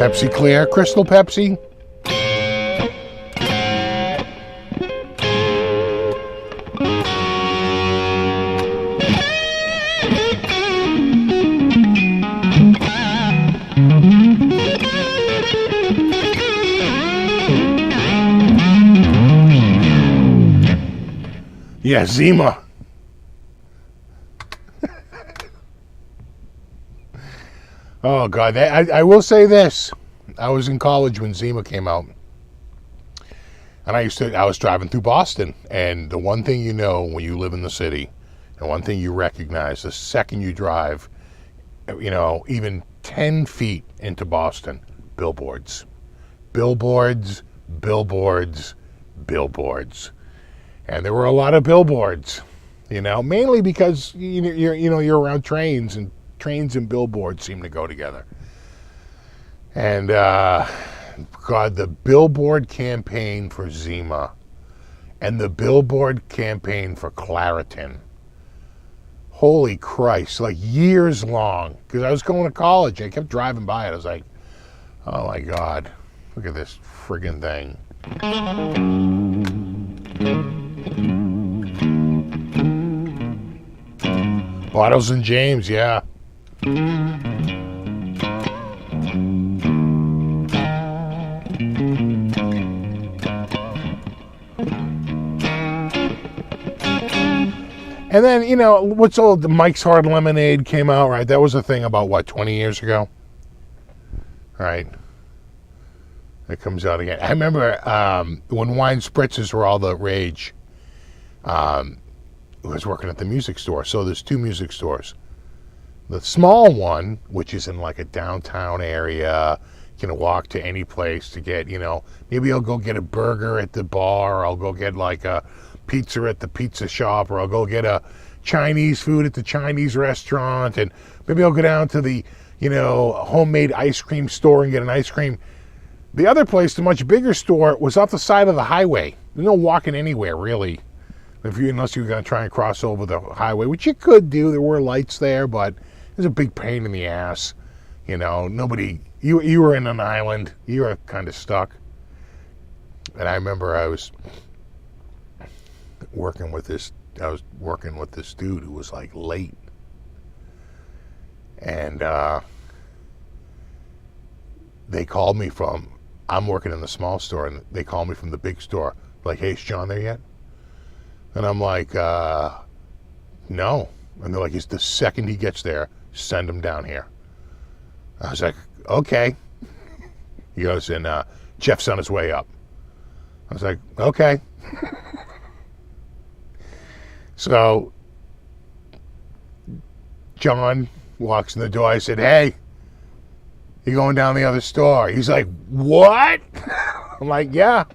Pepsi Clear, Crystal Pepsi. Yeah, Zima. Oh, God. I will say this. I was in college when Zima came out. And I was driving through Boston, and the one thing you know when you live in the city, and one thing you recognize the second you drive, even 10 feet into Boston, billboards. Billboards, billboards, billboards. And there were a lot of billboards, mainly because you're around trains, and trains and billboards seem to go together. And God, the billboard campaign for Zima and the billboard campaign for Claritin. Holy Christ, like years long. Because I was going to college. I kept driving by it. I was like, oh my God, look at this friggin' thing. Bottles and James, yeah. And then, what's old, Mike's Hard Lemonade came out, right? That was a thing about, 20 years ago? Right. It comes out again. I remember when wine spritzers were all the rage. I was working at the music store. So there's two music stores. The small one, which is in like a downtown area, you can walk to any place to get, maybe I'll go get a burger at the bar, or I'll go get like a pizza at the pizza shop, or I'll go get a Chinese food at the Chinese restaurant, and maybe I'll go down to the, homemade ice cream store and get an ice cream. The other place, the much bigger store, was off the side of the highway. There's no walking anywhere, really, unless you were going to try and cross over the highway, which you could do. There were lights there, but it was a big pain in the ass. Nobody, you were in an island. You were kind of stuck. And I remember I was working with this dude who was like late. And they called me I'm working in the small store, and they called me from the big store, like, hey, is John there yet? And I'm like, no. And they're like, the second he gets there, send him down here. I was like, okay. He goes, and Jeff's on his way up. I was like, okay. So John walks in the door. I said, hey, you going down the other store? He's like, what? I'm like, yeah,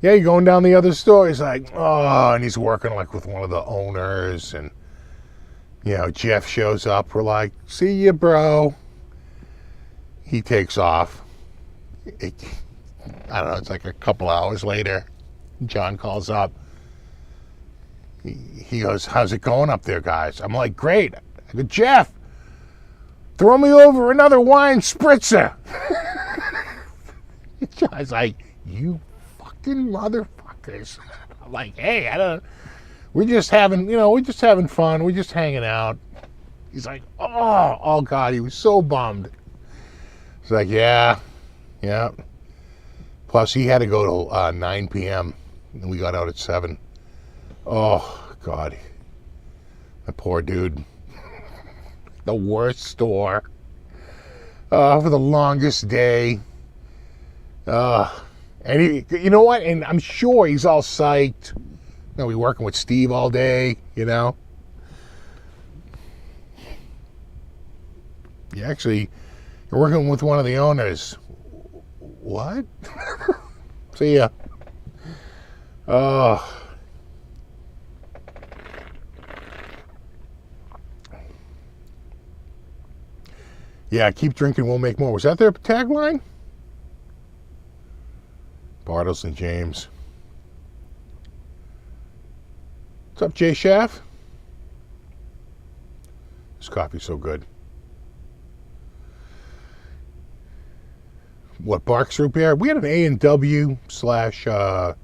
you're going down the other store. He's like, oh, and he's working like with one of the owners, and Jeff shows up. We're like, see you, bro. He takes off. I don't know, it's like a couple hours later. John calls up. He goes, how's it going up there, guys? I'm like, great. I go, Jeff, throw me over another wine spritzer. John's like, you fucking motherfuckers. I'm like, hey, we're just having fun. We're just hanging out. He's like, oh God, he was so bummed. He's like, yeah. Plus, he had to go till 9 p.m. and we got out at 7. Oh, God. The poor dude. The worst store. For the longest day. And you know what? And I'm sure he's all psyched. We're working with Steve all day, You actually, you're working with one of the owners. What? See ya. Oh. Yeah, keep drinking, we'll make more. Was that their tagline? Bartles and James. What's up, Jay Schaff? This coffee's so good. What, Barks Root Beer? We had an A&W slash, they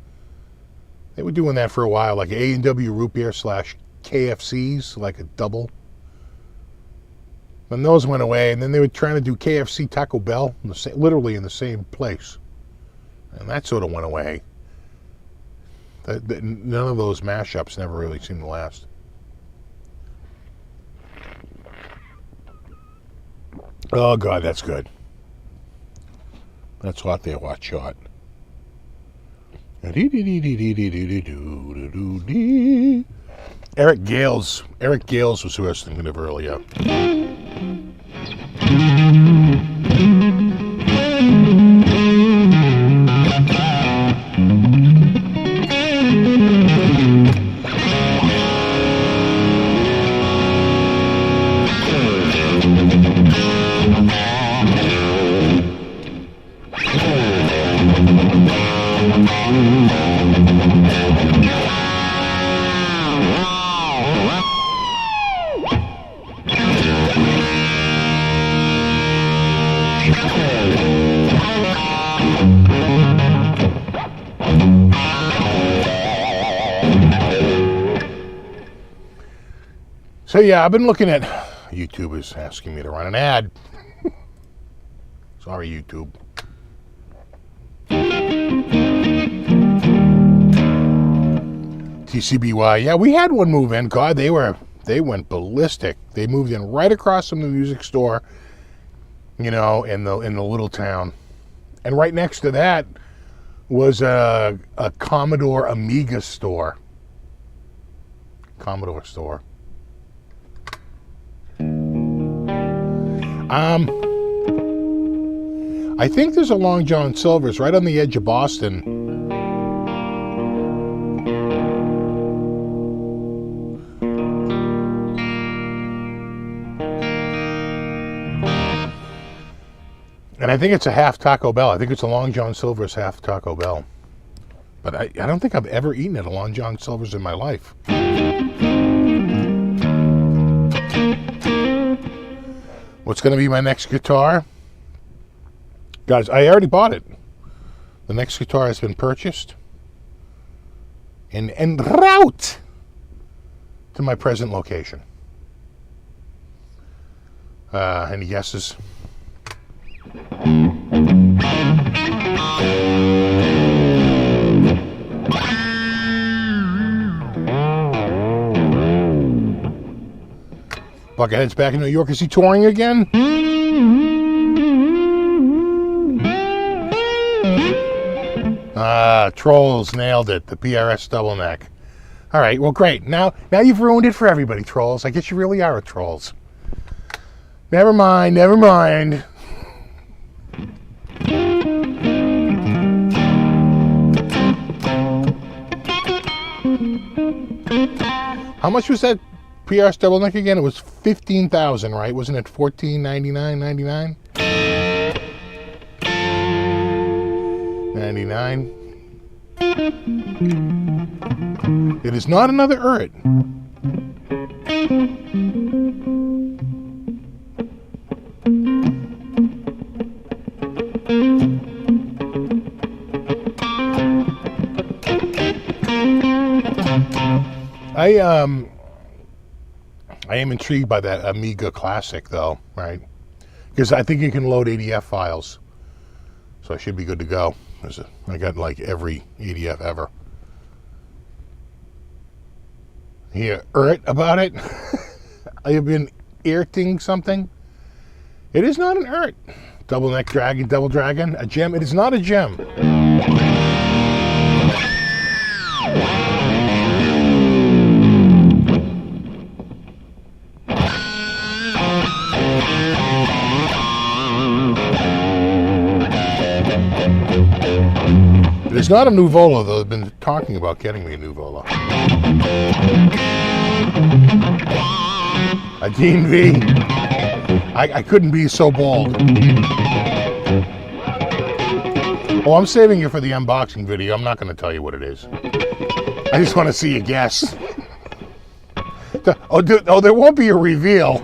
were doing that for a while, like A&W Root Beer slash KFC's, like a double. And those went away, and then they were trying to do KFC Taco Bell, literally in the same place. And that sort of went away. None of those mashups never really seemed to last. Oh, God, that's good. That's hot there, watch shot. Eric Gales. Eric Gales was who I was thinking of earlier. So yeah, I've been looking at... YouTube is asking me to run an ad. Sorry, YouTube. TCBY. Yeah, we had one move in. God, they went ballistic. They moved in right across from the music store, you know, in the little town. And right next to that was a Commodore Amiga store. Commodore store. I think there's a Long John Silver's right on the edge of Boston. And I think it's a half Taco Bell. I think it's a Long John Silver's half Taco Bell. But I don't think I've ever eaten at a Long John Silver's in my life. What's going to be my next guitar? Guys, I already bought it. The next guitar has been purchased. And en route to my present location. Any guesses? Buckethead's back in New York. Is he touring again? Trolls nailed it. The PRS double neck. All right, well, great. Now you've ruined it for everybody, Trolls. I guess you really are a Trolls. Never mind, never mind. How much was that PRS double neck again? It was $15,000, right? Wasn't it $14.99.99? $99. It is not another Urt. I am intrigued by that Amiga Classic, though, right? Because I think you can load ADF files, so I should be good to go. I got like every ADF ever. Here, about it. I have been irting something. It is not an Urt. Double neck dragon, double dragon, a gem. It is not a gem. It's not a new Vola, though. They've been talking about getting me a new Vola. A Dean V. I couldn't be so bald. Oh, I'm saving it for the unboxing video. I'm not going to tell you what it is. I just want to see you guess. Oh, there won't be a reveal.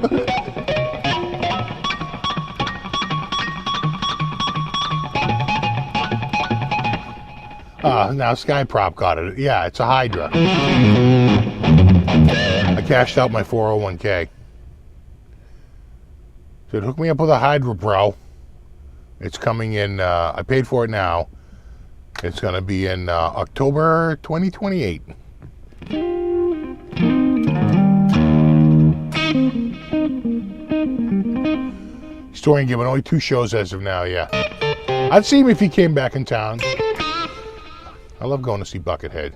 Now Skyprop got it. Yeah, it's a Hydra. I cashed out my 401k. Said, hook me up with a Hydra, bro. It's coming in, I paid for it now. It's going to be in October 2028. He's touring, giving only 2 shows as of now, yeah. I'd see him if he came back in town. I love going to see Buckethead.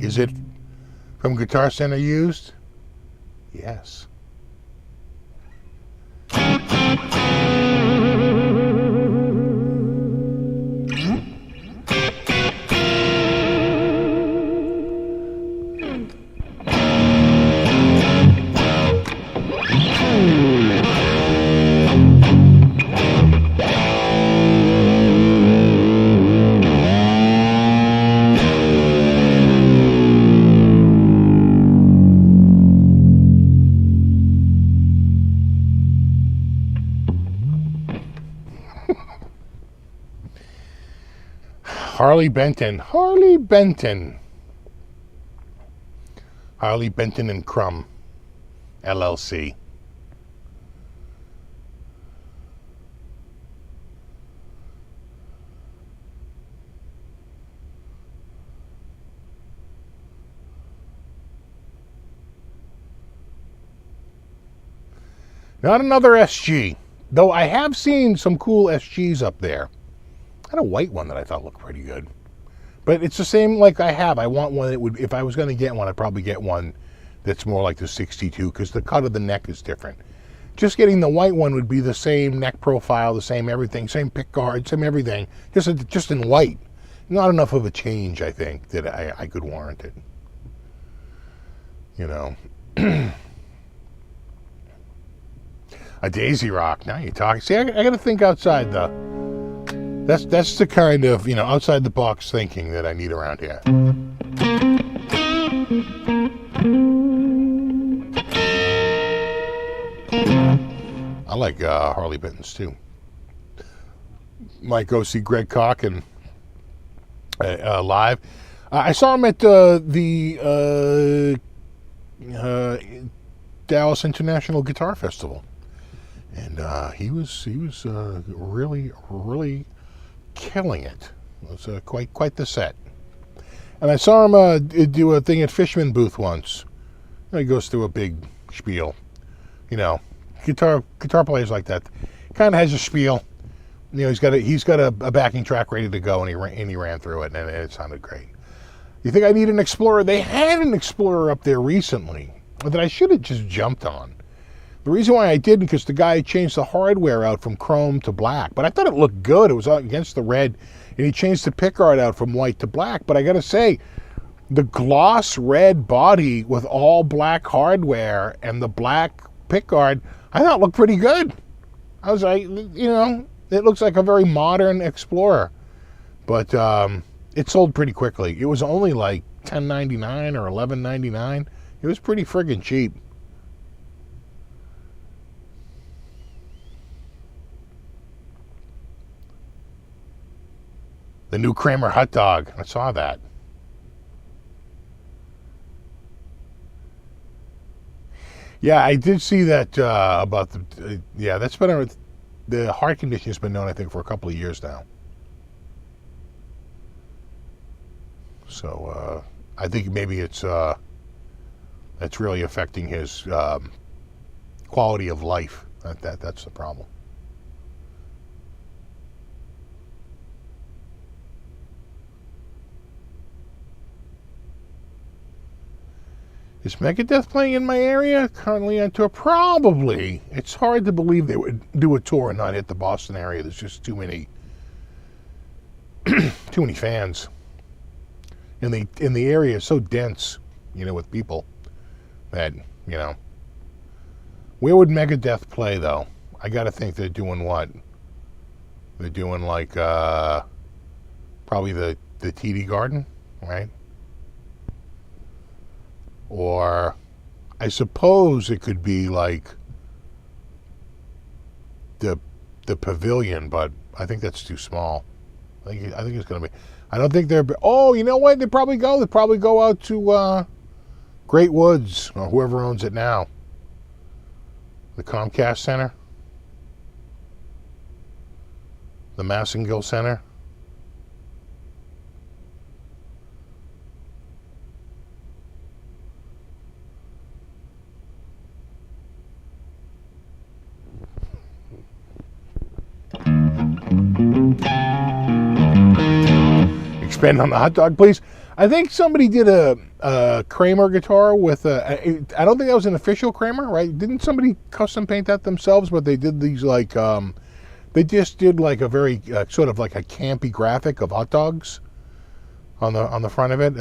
Is it from Guitar Center used? Yes. Harley Benton. Harley Benton. Harley Benton and Crumb, LLC. Not another SG, though I have seen some cool SGs up there. I had a white one that I thought looked pretty good. But it's the same like I have. I want one that would, if I was going to get one, I'd probably get one that's more like the 62 because the cut of the neck is different. Just getting the white one would be the same neck profile, the same everything, same pick guard, same everything, just in white. Not enough of a change, I think, that I could warrant it. You know. A Daisy Rock. Now you're talking. See, I got to think outside the... That's the kind of, outside the box thinking that I need around here. I like Harley Benton's too. Might go see Greg Koch and live. I saw him at the Dallas International Guitar Festival, and he was really killing it. It was quite the set. And I saw him do a thing at Fishman Booth once. He goes through a big spiel. Guitar players like that kind of has a spiel. He's got a backing track ready to go, and he ran through it, and it sounded great. You think I need an Explorer? They had an Explorer up there recently that I should have just jumped on. The reason why I didn't, because the guy changed the hardware out from chrome to black. But I thought it looked good. It was against the red. And he changed the pickguard out from white to black. But I got to say, the gloss red body with all black hardware and the black pickguard, I thought looked pretty good. I was like, it looks like a very modern Explorer. But it sold pretty quickly. It was only like $10.99 or $11.99. It was pretty friggin' cheap. The new Kramer hot dog. I saw that. Yeah, I did see that about the... that's been... The heart condition has been known, I think, for a couple of years now. So, I think maybe it's really affecting his quality of life. That's the problem. Is Megadeth playing in my area? Currently on tour? Probably. It's hard to believe they would do a tour and not hit the Boston area. There's just too many fans. And the area is so dense, with people that, Where would Megadeth play, though? I got to think they're doing what? They're doing like probably the TD Garden, right? Or I suppose it could be like the Pavilion, but I think that's too small. I think it's going to be. I don't think they're. Oh, you know what? They probably go. They probably go out to Great Woods or whoever owns it now. The Comcast Center, the Massengill Center. spend on the hot dog place. I think somebody did a Kramer guitar with I don't think that was an official Kramer, right? Didn't somebody custom paint that themselves? But they did these like they just did like a very sort of like a campy graphic of hot dogs on the front of it.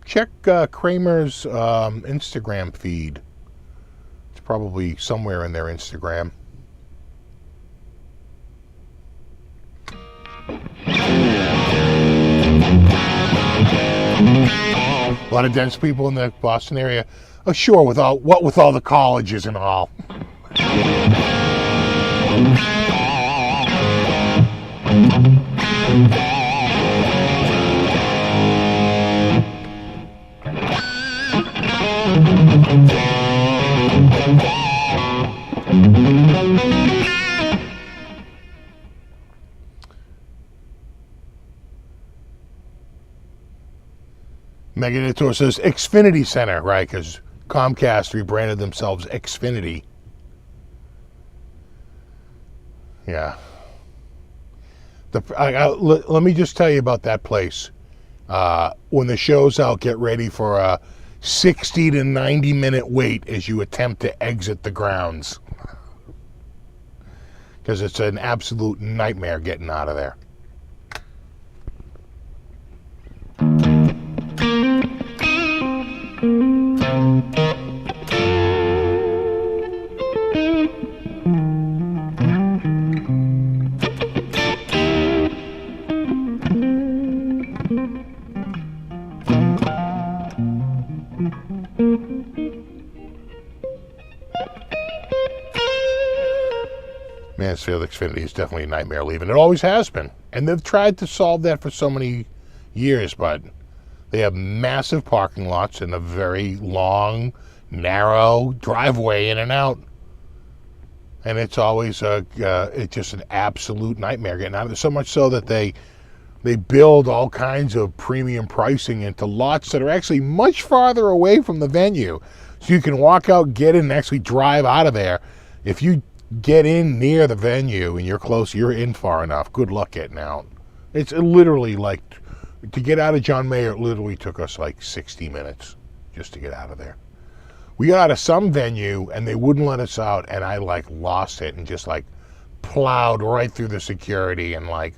Check Kramer's Instagram feed. It's probably somewhere in their Instagram. A lot of dense people in the Boston area. Oh, sure, with all the colleges and all. Megan Editor says Xfinity Center, right? Because Comcast rebranded themselves Xfinity. Yeah. Let me just tell you about that place. When the show's out, get ready for a 60 to 90 minute wait as you attempt to exit the grounds. Because it's an absolute nightmare getting out of there. Mansfield Xfinity is definitely a nightmare leaving. It always has been. And they've tried to solve that for so many years, but they have massive parking lots and a very long, narrow driveway in and out. And it's always it's just an absolute nightmare getting out of there. So much so that they build all kinds of premium pricing into lots that are actually much farther away from the venue. So you can walk out, get in, and actually drive out of there. If you get in near the venue and you're close, you're in far enough. Good luck getting out. It's literally like, to get out of John Mayer, it literally took us like 60 minutes just to get out of there. We got out of some venue and they wouldn't let us out, and I like lost it and just like plowed right through the security, and like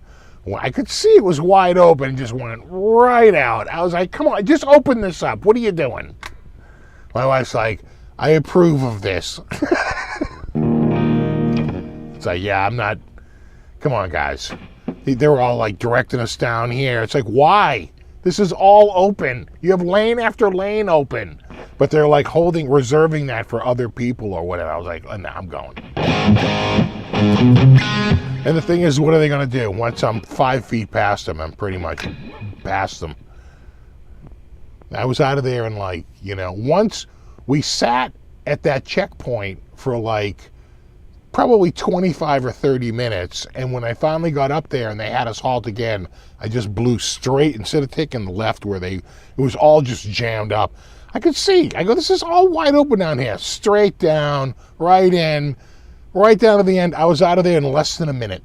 I could see it was wide open and just went right out. I was like, come on, just open this up. What are you doing? My wife's like, I approve of this. It's like, yeah, I'm not, come on, guys. They were all like directing us down here. It's like, why? This is all open. You have lane after lane open. But they're like reserving that for other people or whatever. I was like, oh, no, I'm going. And the thing is, what are they going to do? Once I'm 5 feet past them, I'm pretty much past them. I was out of there in like, once we sat at that checkpoint for like probably 25 or 30 minutes, and when I finally got up there and they had us halt again, I just blew straight, instead of taking the left where it was all just jammed up. I could see, I go, this is all wide open down here, straight down, right in, right down to the end. I was out of there in less than a minute.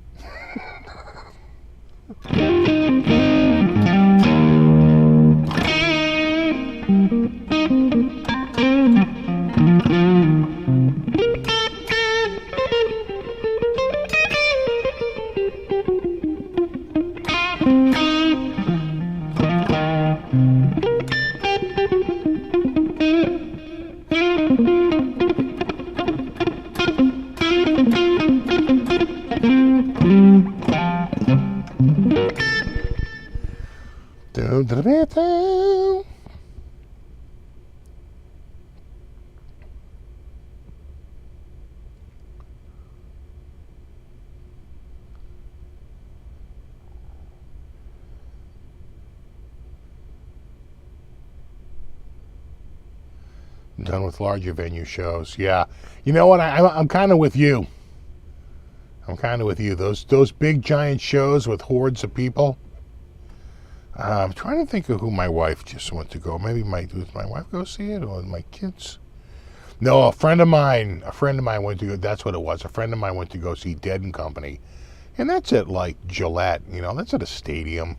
I'm done with larger venue shows. Yeah. You know what? I'm kind of with you. I'm kind of with you. Those big giant shows with hordes of people. I'm trying to think of who my wife just went to go. Maybe does my wife go see it, or my kids? No, a friend of mine went to go. That's what it was. A friend of mine went to go see Dead and Company, and that's at like Gillette. That's at a stadium.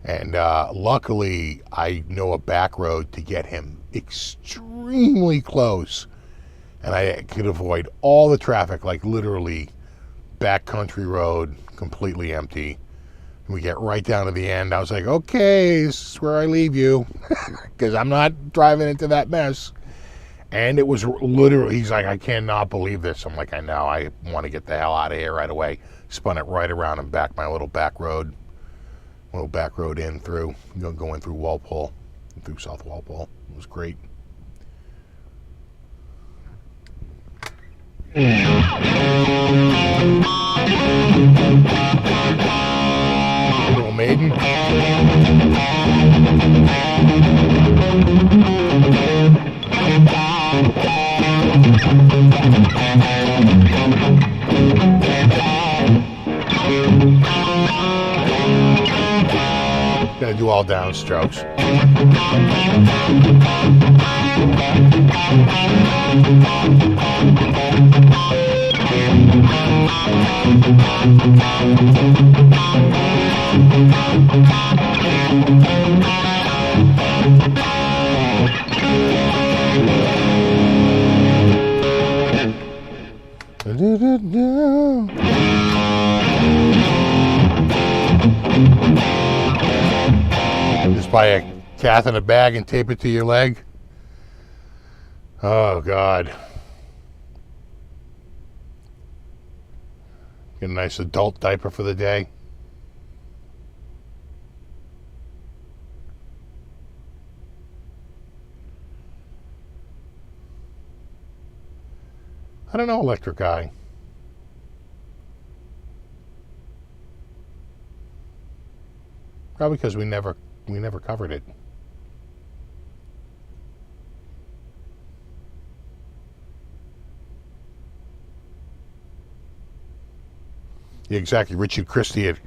And luckily, I know a back road to get him extremely close. And I could avoid all the traffic, like literally backcountry road, completely empty. And we get right down to the end. I was like, okay, this is where I leave you. Because I'm not driving into that mess. And it was literally, he's like, I cannot believe this. I'm like, I know, I want to get the hell out of here right away. Spun it right around and back my little back road in through, going through Walpole, through South Walpole. It was great. Little Maiden. Gotta do all downstrokes. Just buy a cat in a bag and tape it to your leg. Oh, God. Get a nice adult diaper for the day. I don't know, Electric Eye. Probably because we never covered it. Yeah, exactly. Richard Christie at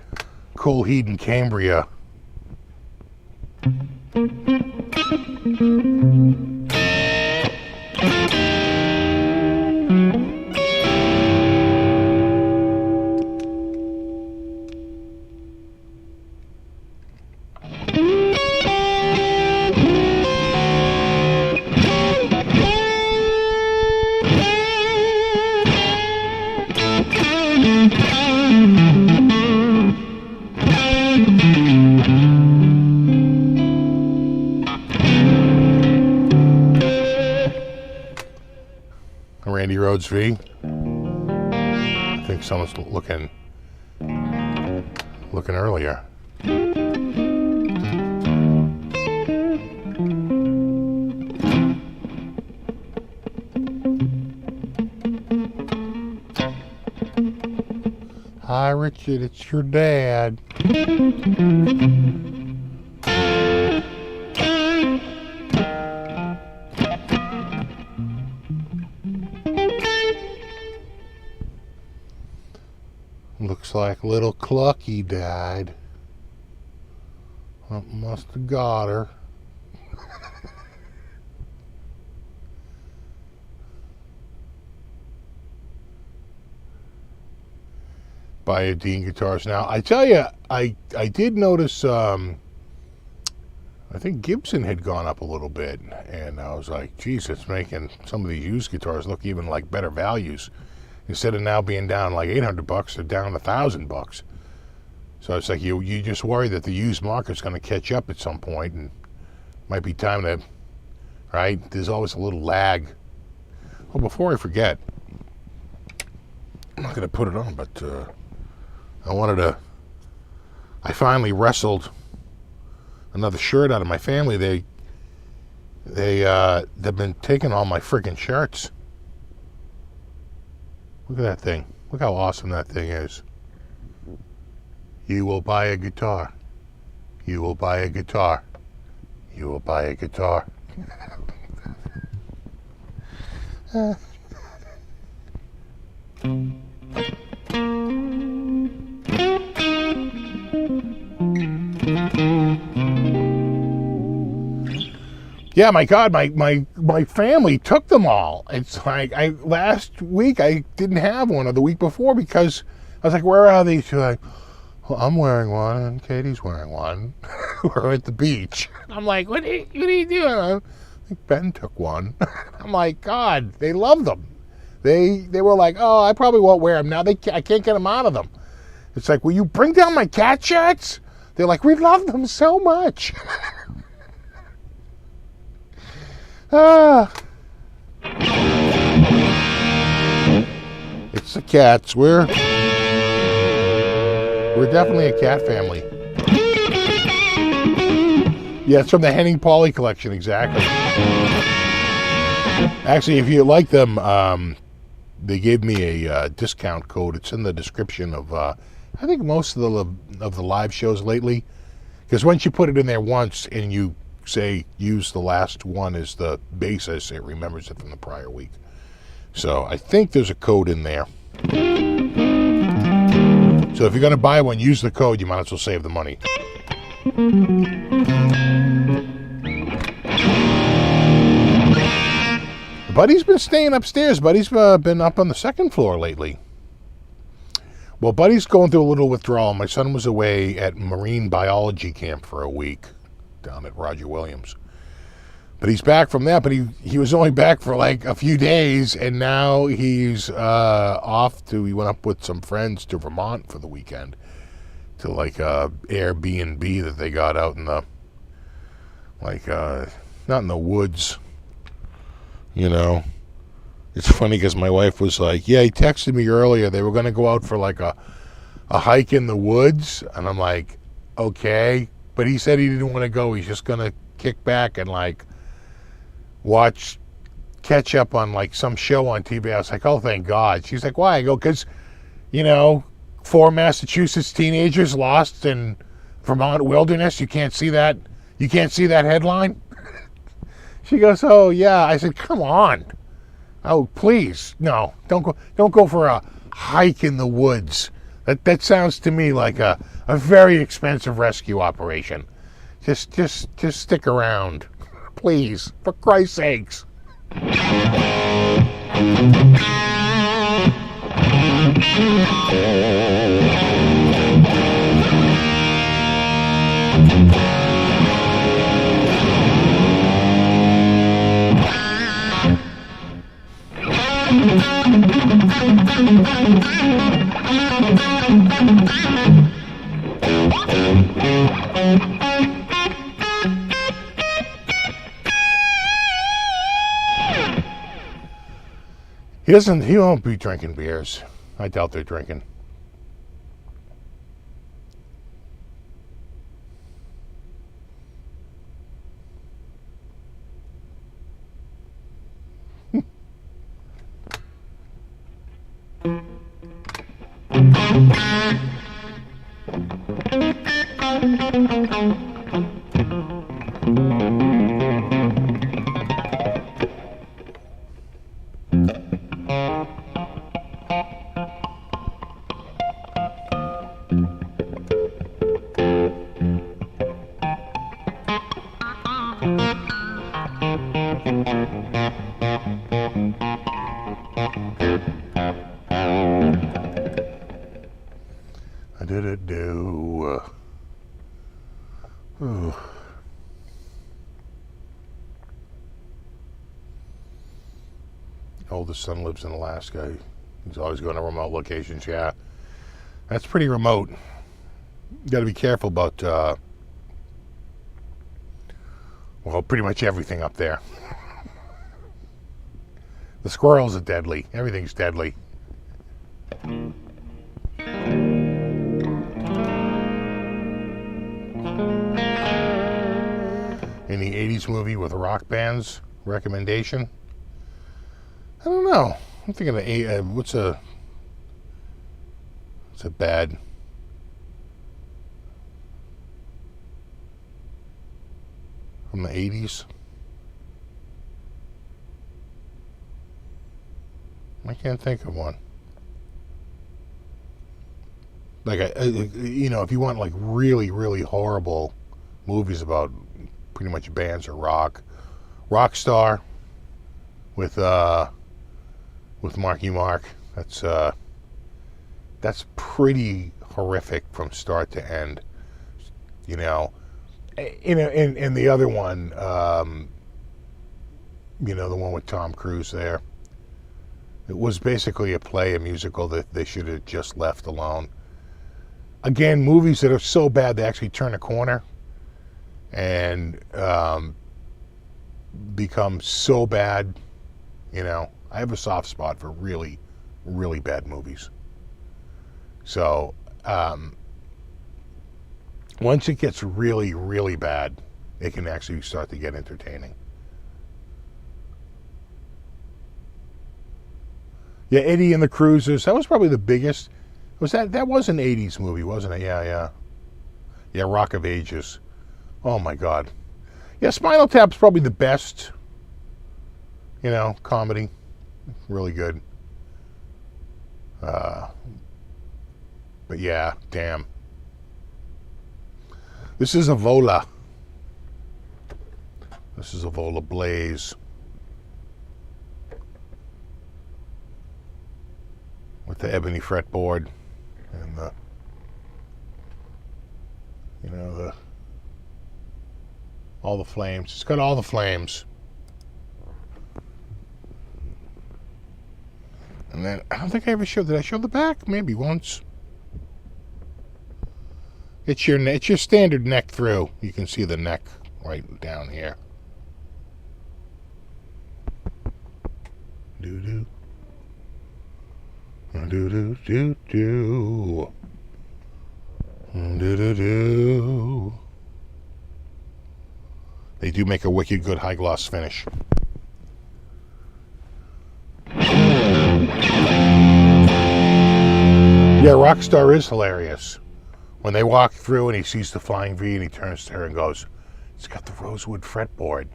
Coalheed in Cambria. Randy Rhodes V. I think someone's looking earlier. Hi, Richard, it's your dad. Looks like little Clucky died. Must have got her. Buy Dean guitars now. I tell you, I did notice. I think Gibson had gone up a little bit, and I was like, geez, it's making some of these used guitars look even like better values. Instead of now being down like $800, they're down $1,000. So it's like you just worry that the used market's going to catch up at some point, and might be time to, right? There's always a little lag. Well, before I forget, I'm not going to put it on, but I finally wrestled another shirt out of my family. They've been taking all my freaking shirts. Look at that thing. Look how awesome that thing is. You will buy a guitar. You will buy a guitar. You will buy a guitar. Yeah, my God, my family took them all. It's like last week I didn't have one, or the week before, because I was like, where are these? She's like, well, I'm wearing one and Katie's wearing one. were at the beach. I'm like, what are you doing? I think Ben took one. I'm like, God, they love them. They were like, oh, I probably won't wear them now. I can't get them out of them. It's like, will you bring down my cat shirts? They're like, we love them so much. It's the cats. We're definitely a cat family. Yeah, it's from the Henning Pauly collection, exactly. Actually, if you like them, they gave me a discount code. It's in the description of, I think, most of the live shows lately. Because once you put it in there once and you say use the last one as the basis, it remembers it from the prior week. So I think there's a code in there. So if you're going to buy one, use the code. You might as well save the money. Buddy's been staying upstairs. Buddy's been up on the second floor lately. Well, Buddy's going through a little withdrawal. My son was away at marine biology camp for a week down at Roger Williams. But he's back from that, but he was only back for like a few days, and now he's off to, he went up with some friends to Vermont for the weekend to like a Airbnb that they got out in the, like, not in the woods, you know. It's funny because my wife was like, yeah, he texted me earlier. They were going to go out for like a hike in the woods. And I'm like, okay. But he said he didn't want to go. He's just going to kick back and like catch up on like some show on TV. I was like, oh, thank God. She's like, why? I go, because, you know, 4 Massachusetts teenagers lost in Vermont wilderness. You can't see that. You can't see that headline. She goes, oh, yeah. I said, come on. Oh, please. No, don't go for a hike in the woods. That sounds to me like a very expensive rescue operation. Just stick around. Please, for Christ's sakes. He won't be drinking beers. I doubt they're drinking. Oldest son lives in Alaska. He's always going to remote locations. Yeah, that's pretty remote. You got to be careful about, well, pretty much everything up there. The squirrels are deadly. Everything's deadly. In the 80s movie with rock bands, recommendation? I don't know. I'm thinking of what's a bad from the 80s. I can't think of one. Like you know, if you want like really, really horrible movies about pretty much bands or Rockstar with Marky Mark. That's pretty horrific from start to end. You know, in the other one, the one with Tom Cruise there, it was basically a musical that they should have just left alone. Again, movies that are so bad they actually turn a corner and become so bad. I have a soft spot for really, really bad movies. So once it gets really, really bad, it can actually start to get entertaining. Yeah, Eddie and the Cruisers. That was probably the biggest. That was an 80s movie, wasn't it? Yeah. Yeah, Rock of Ages. Oh my God. Yeah, Spinal Tap's probably the best, comedy. Really good. But yeah, damn. This is Evola. This is Evola Blaze. With the ebony fretboard and all the flames. It's got all the flames. And then I don't think I ever showed. Did I show the back? Maybe once. It's your standard neck through. You can see the neck right down here. Doo doo. Do do do do. Do do do. They do make a wicked good high gloss finish. Yeah, Rockstar is hilarious. When they walk through and he sees the flying V and he turns to her and goes, "It's got the rosewood fretboard."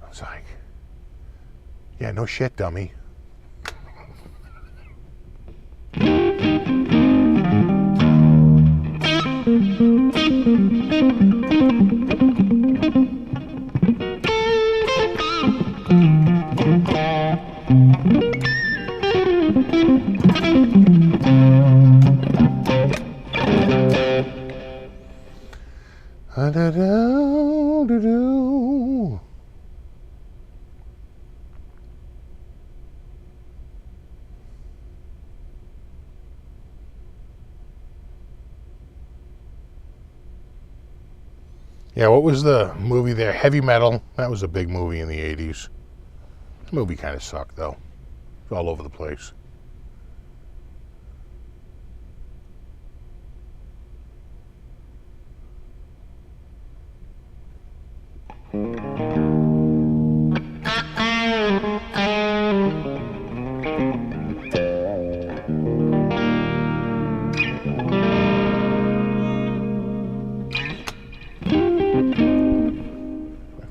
I was like, "Yeah, no shit, dummy." Yeah, what was the movie there? Heavy Metal. That was a big movie in the 80s. The movie kind of sucked, though. It's all over the place.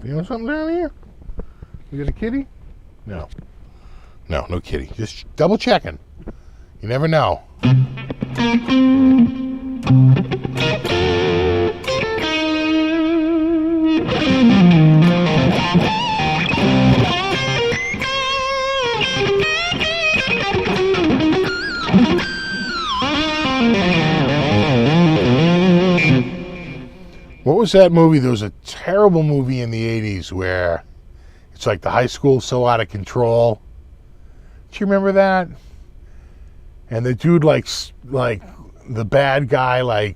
Feeling something down here? You got a kitty? No. No kitty. Just double checking. You never know. What was that movie? There was a terrible movie in the 80s where it's like the high school's so out of control. Do you remember that? And the dude, like the bad guy, I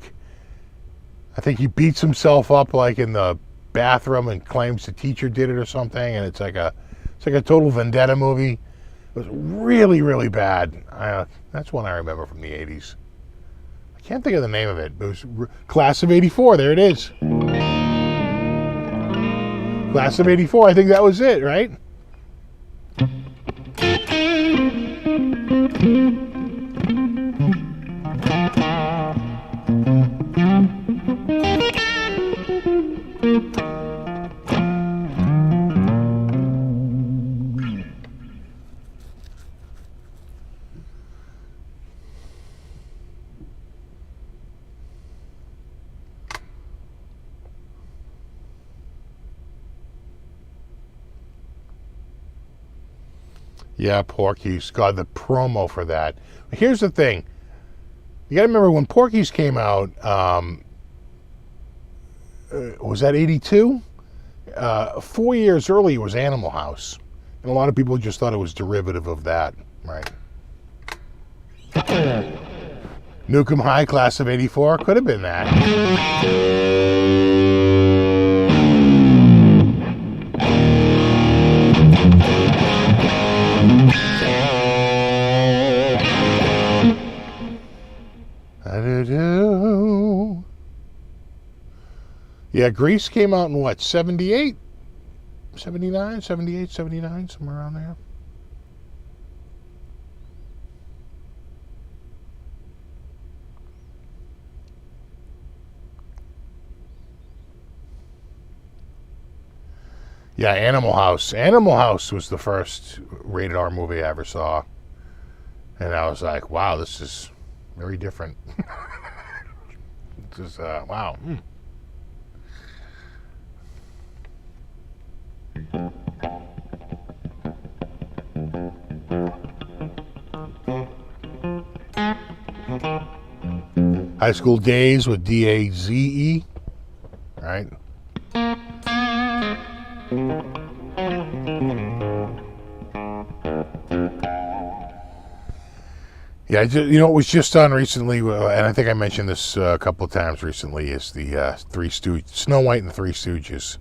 think he beats himself up like in the bathroom and claims the teacher did it or something. And it's like a total vendetta movie. It was really, really bad. That's one I remember from the 80s. Can't think of the name of it, but it was Class of 84. There it is. Class of 84. I think that was it, right? Yeah, Porky's. God, the promo for that. Here's the thing. You got to remember when Porky's came out, was that 82? 4 years earlier was Animal House. And a lot of people just thought it was derivative of that, right? Nukem High, class of 84, could have been that. Yeah, Grease came out in what, 78? 79, 78, 79, somewhere around there. Yeah, Animal House. Animal House was the first rated R movie I ever saw. And I was like, wow, this is very different. This is, wow. High School Days with D-A-Z-E, right? Yeah, you know, it was just on recently, and I think I mentioned this a couple of times recently, is the Three Stooges, Snow White and the Three Stooges,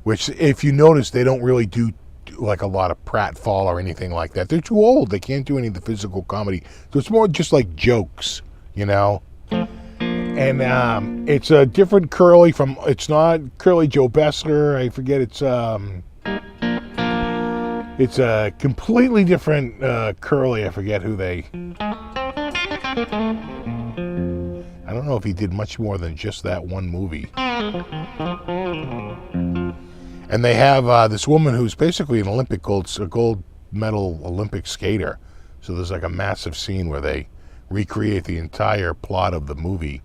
which, if you notice, they don't really do like a lot of pratfall or anything like that. They're too old. They can't do any of the physical comedy. So it's more just like jokes, you know? And it's a different Curly from, it's not Curly Joe Bessler. I forget, it's a completely different Curly. I forget who they, I don't know if he did much more than just that one movie. And they have this woman who's basically an Olympic gold medal Olympic skater. So there's like a massive scene where they recreate the entire plot of the movie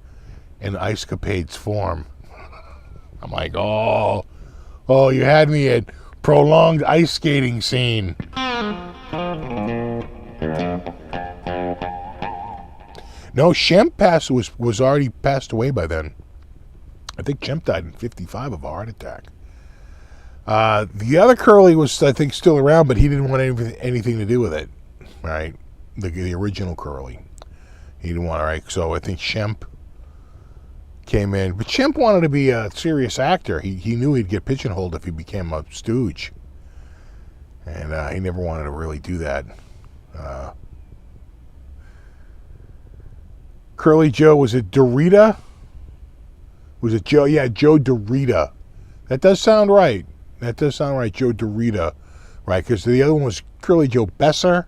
in Ice Capade's form. I'm like, oh, you had me at prolonged ice skating scene. No, Shemp was already passed away by then. I think Shemp died in 55 of a heart attack. The other Curly was, I think, still around, but he didn't want anything to do with it, right? The original Curly. He didn't want to, right? So I think Shemp came in. But Shemp wanted to be a serious actor. He knew he'd get pigeonholed if he became a stooge. And he never wanted to really do that. Curly Joe, was it Dorita? Was it Joe? Yeah, Joe Dorita. That does sound right. That does sound right, Joe Dorita. Right, because the other one was Curly Joe Besser.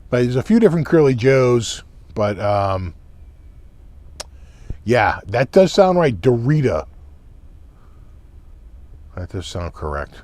But there's a few different Curly Joes. But, yeah, that does sound right, Dorita. That does sound correct.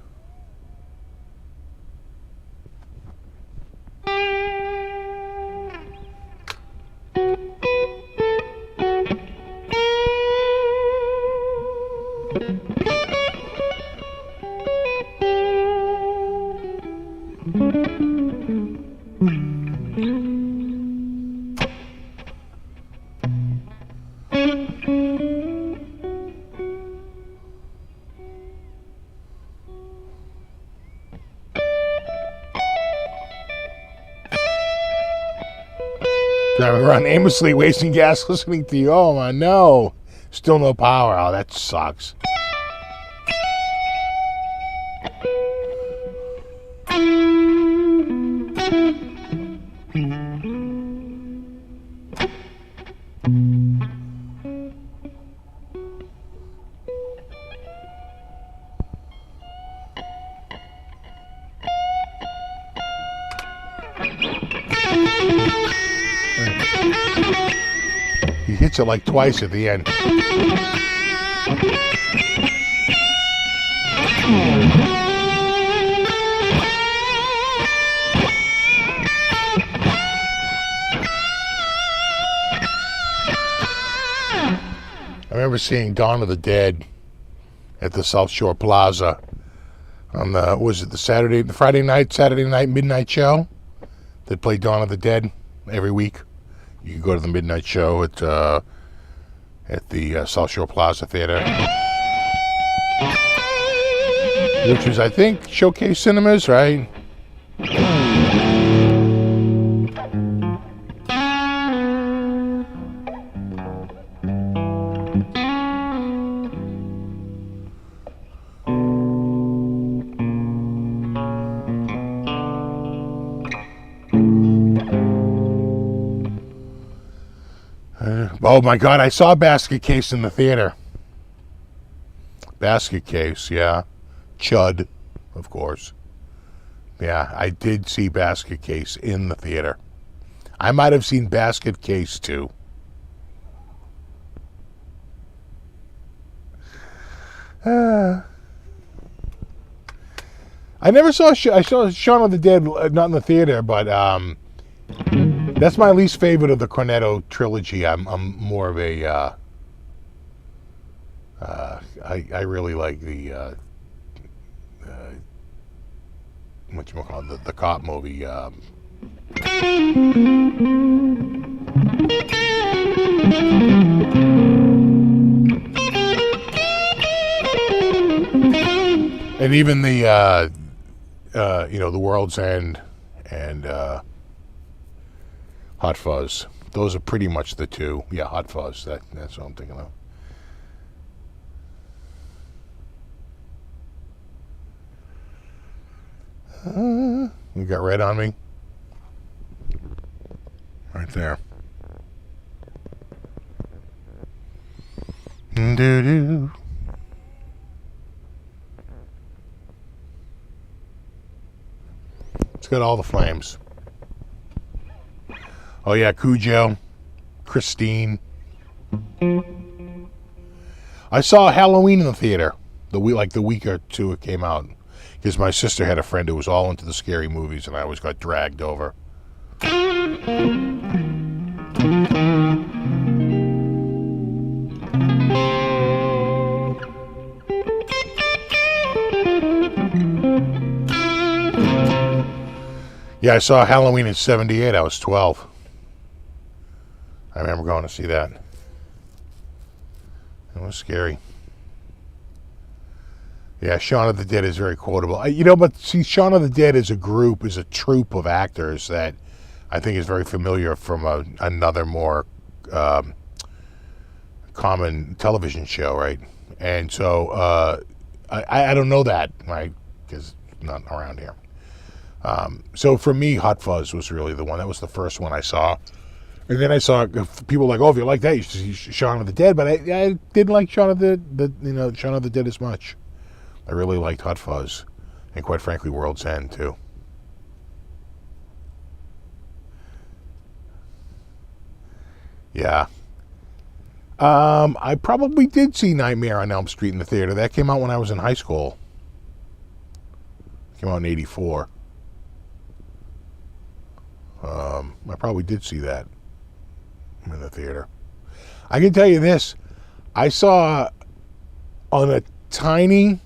Driving around aimlessly, wasting gas, listening to you. Oh, my, no. Still no power. Oh, that sucks. He hits it like twice at the end. I remember seeing Dawn of the Dead at the South Shore Plaza on the, was it the Saturday night midnight show that played Dawn of the Dead every week. You could go to the midnight show at at the South Shore Plaza Theater, which was, I think, Showcase Cinemas, right? Oh my God, I saw Basket Case in the theater. Basket Case, yeah. Chud, of course. Yeah, I did see Basket Case in the theater. I might have seen Basket Case too. I never saw. I saw Shaun of the Dead, not in the theater, but that's my least favorite of the Cornetto trilogy. I'm more of a. I really like the whatchamacallit, the cop movie. And even the The World's End and Hot Fuzz. Those are pretty much the two. Yeah, Hot Fuzz. That's what I'm thinking of. You got red on me? Right there. Doo-doo. It's got all the flames. Oh yeah, Cujo, Christine. I saw Halloween in the theater the week or two it came out, because my sister had a friend who was all into the scary movies, and I always got dragged over. Yeah, I saw Halloween in '78. I was 12. I remember going to see that. It was scary. Yeah, Shaun of the Dead is very quotable. But see, Shaun of the Dead as a group is a troupe of actors that I think is very familiar from another more common television show, right? And so I don't know that, right? Because it's not around here. So for me, Hot Fuzz was really the one. That was the first one I saw. And then I saw people like, oh, if you like that, you should see Shaun of the Dead. But I didn't like Shaun of the Dead as much. I really liked Hot Fuzz, and quite frankly, World's End too. Yeah. I probably did see Nightmare on Elm Street in the theater. That came out when I was in high school. It came out in '84. I probably did see that in the theater. I can tell you this. I saw on a tiny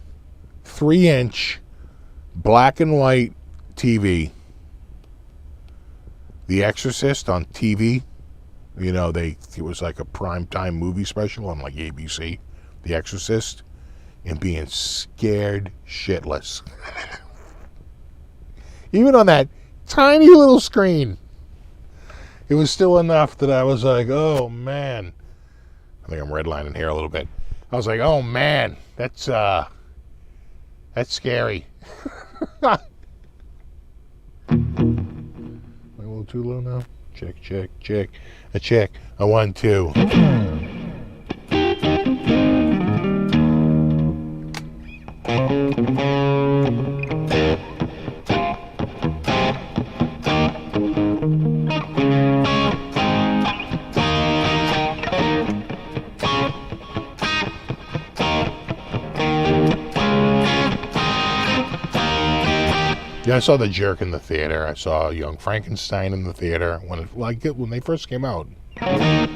3-inch black and white TV The Exorcist on TV. It was like a primetime movie special on like ABC, The Exorcist, and being scared shitless. Even on that tiny little screen, it was still enough that I was like, oh man. I think I'm redlining here a little bit. I was like, oh man, that's scary. Am I a little too low now? Check. A check. A 1, 2. Yeah, I saw The Jerk in the theater. I saw Young Frankenstein in the theater when they first came out. I'm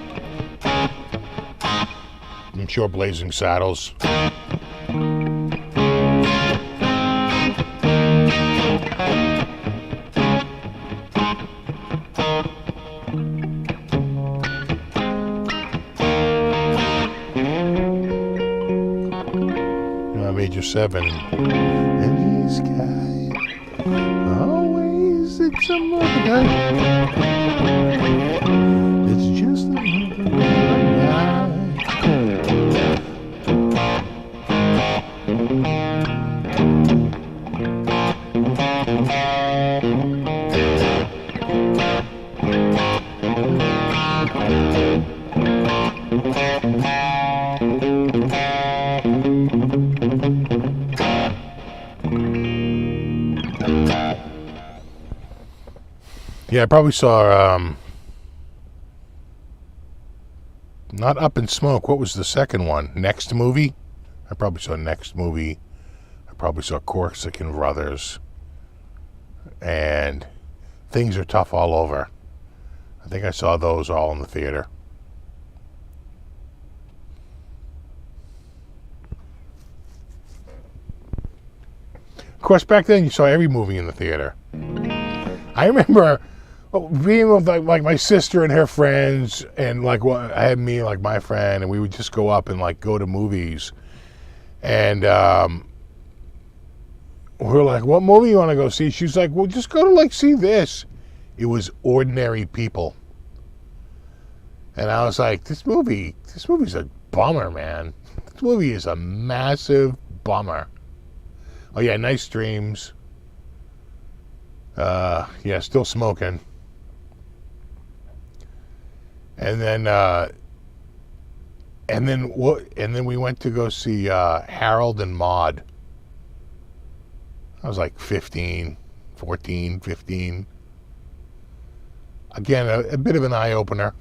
sure Blazing Saddles. Major 7. And this guy always it's some other guy. It's just another guy. Yeah, I probably saw, not Up in Smoke. What was the second one? Next Movie? I probably saw Next Movie. I probably saw Corsican Brothers. And Things Are Tough All Over. I think I saw those all in the theater. Of course, back then you saw every movie in the theater. I remember being with like my sister and her friends, and like I had me like my friend, and we would just go up and like go to movies, and we're like, "What movie you want to go see?" She's like, "Well, just go to like see this." It was Ordinary People, and I was like, "This movie's a bummer, man. This movie is a massive bummer." Oh yeah, Nice Dreams. Yeah, Still Smoking. And then we went to go see Harold and Maude. I was like 15. Again, a bit of an eye-opener.